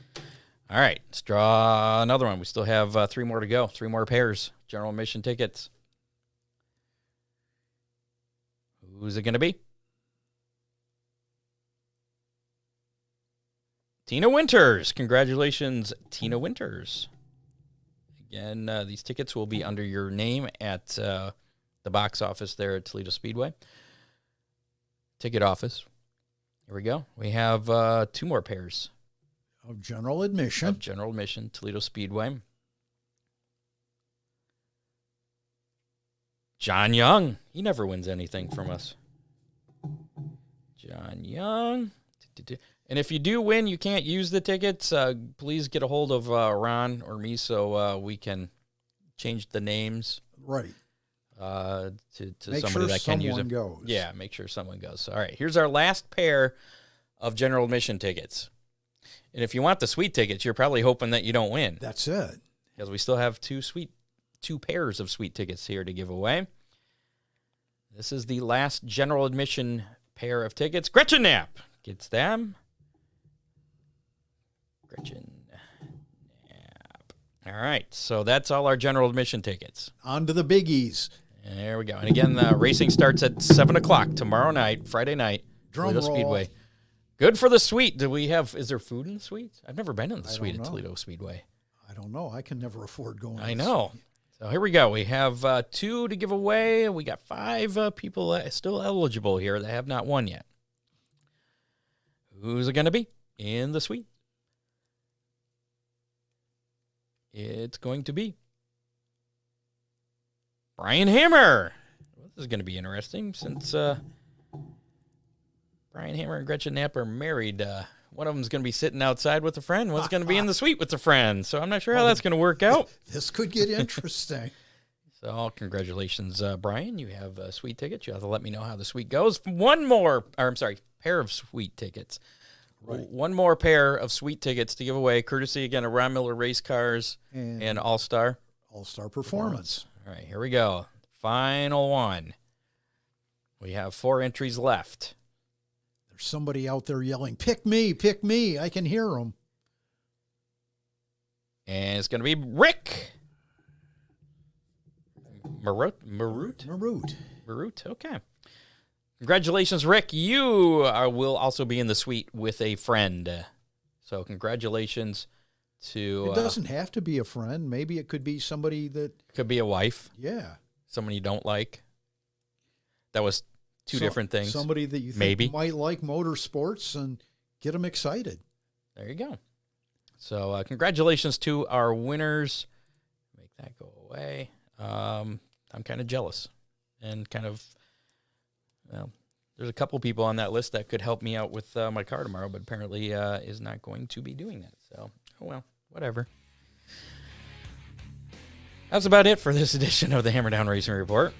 Speaker 2: All right, let's draw another one. We still have 3 more to go. 3 more pairs. General admission tickets. Who's it going to be? Tina Winters. Congratulations, Tina Winters. Again, these tickets will be under your name at the box office there at Toledo Speedway. Ticket office. Here we go. We have 2 more pairs.
Speaker 3: Of general admission.
Speaker 2: Toledo Speedway. John Young. He never wins anything from us. John Young. And if you do win, you can't use the tickets. Please get a hold of Ron or me so we can change the names.
Speaker 3: Right.
Speaker 2: To
Speaker 3: make
Speaker 2: somebody
Speaker 3: sure
Speaker 2: that can use it.
Speaker 3: Goes.
Speaker 2: Yeah, make sure someone goes. All right, here's our last pair of general admission tickets. And if you want the sweet tickets, you're probably hoping that you don't win.
Speaker 3: That's it.
Speaker 2: Because we still have 2 pairs of sweet tickets here to give away. This is the last general admission pair of tickets. Gretchen Knapp gets them. Gretchen Knapp. All right, so that's all our general admission tickets.
Speaker 3: On to the biggies.
Speaker 2: There we go. And again, racing starts at 7 o'clock tomorrow night, Friday night, Toledo Speedway. Good for the suite. Is there food in the suite? I've never been in the suite at Toledo Speedway.
Speaker 3: I don't know. I can never afford going.
Speaker 2: I know. So here we go. We have 2 to give away. We got 5 people still eligible here that have not won yet. Who's it going to be in the suite? It's going to be Brian Hammer. Well, this is going to be interesting since Brian Hammer and Gretchen Knapp are married. One of them is going to be sitting outside with a friend. One's going to be in the suite with a friend. So I'm not sure how that's going to work out.
Speaker 3: This could get interesting.
Speaker 2: So congratulations, Brian. You have suite tickets. You have to let me know how the suite goes. Pair of suite tickets. Right. 1 more pair of sweet tickets to give away, courtesy, again, of Ron Miller Race Cars and All-Star.
Speaker 3: All-Star Performance.
Speaker 2: All right, here we go. Final one. We have 4 entries left.
Speaker 3: There's somebody out there yelling, pick me, pick me. I can hear them.
Speaker 2: And it's going to be Rick. Marut, okay. Congratulations, Rick. You will also be in the suite with a friend. So congratulations to...
Speaker 3: It doesn't have to be a friend. Maybe it could be somebody that...
Speaker 2: Could be a wife.
Speaker 3: Yeah.
Speaker 2: Someone you don't like? That was two different things.
Speaker 3: Somebody that you think might like motorsports and get them excited.
Speaker 2: There you go. So congratulations to our winners. Make that go away. I'm kind of jealous and kind of, well, there's a couple people on that list that could help me out with my car tomorrow, but apparently is not going to be doing that. So, oh well, whatever. That's about it for this edition of the Hammer Down Racing Report.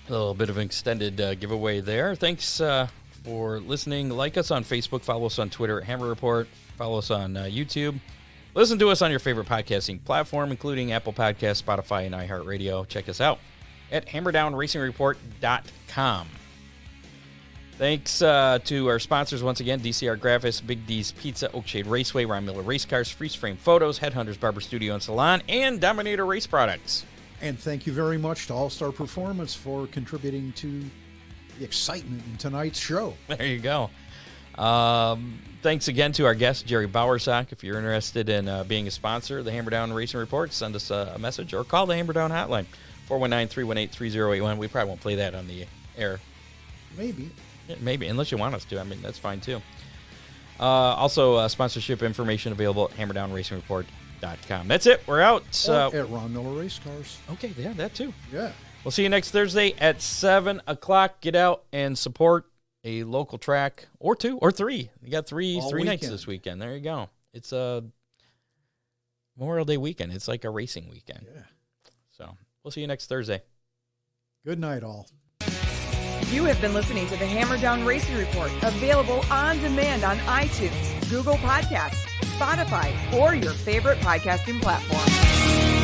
Speaker 2: A little bit of an extended giveaway there. Thanks for listening. Like us on Facebook. Follow us on Twitter at Hammer Report. Follow us on YouTube. Listen to us on your favorite podcasting platform, including Apple Podcasts, Spotify, and iHeartRadio. Check us out at hammerdownracingreport.com. Thanks to our sponsors once again, DCR Graphics, Big D's Pizza, Oakshade Raceway, Ron Miller Race Cars, Freeze Frame Photos, Headhunters Barber Studio and Salon, and Dominator Race Products.
Speaker 3: And thank you very much to All Star Performance for contributing to the excitement in tonight's show.
Speaker 2: There you go. Thanks again to our guest, Jerry Bowersock. If you're interested in being a sponsor of the Hammer Down Racing Report, send us a message or call the Hammer Down hotline, 419-318-3081. We probably won't play that on the air.
Speaker 3: Maybe.
Speaker 2: Maybe, unless you want us to. I mean, that's fine, too. Also, sponsorship information available at hammerdownracingreport.com. That's it. We're out.
Speaker 3: At Ron Miller Race Cars.
Speaker 2: Okay, yeah, that, too.
Speaker 3: Yeah.
Speaker 2: We'll see you next Thursday at 7 o'clock. Get out and support a local track, or two, or three. You got three nights this weekend. There you go. It's a Memorial Day weekend. It's like a racing weekend.
Speaker 3: Yeah.
Speaker 2: So, we'll see you next Thursday.
Speaker 3: Good night, all.
Speaker 1: You have been listening to the Hammer Down Racing Report, available on demand on iTunes, Google Podcasts, Spotify, or your favorite podcasting platform.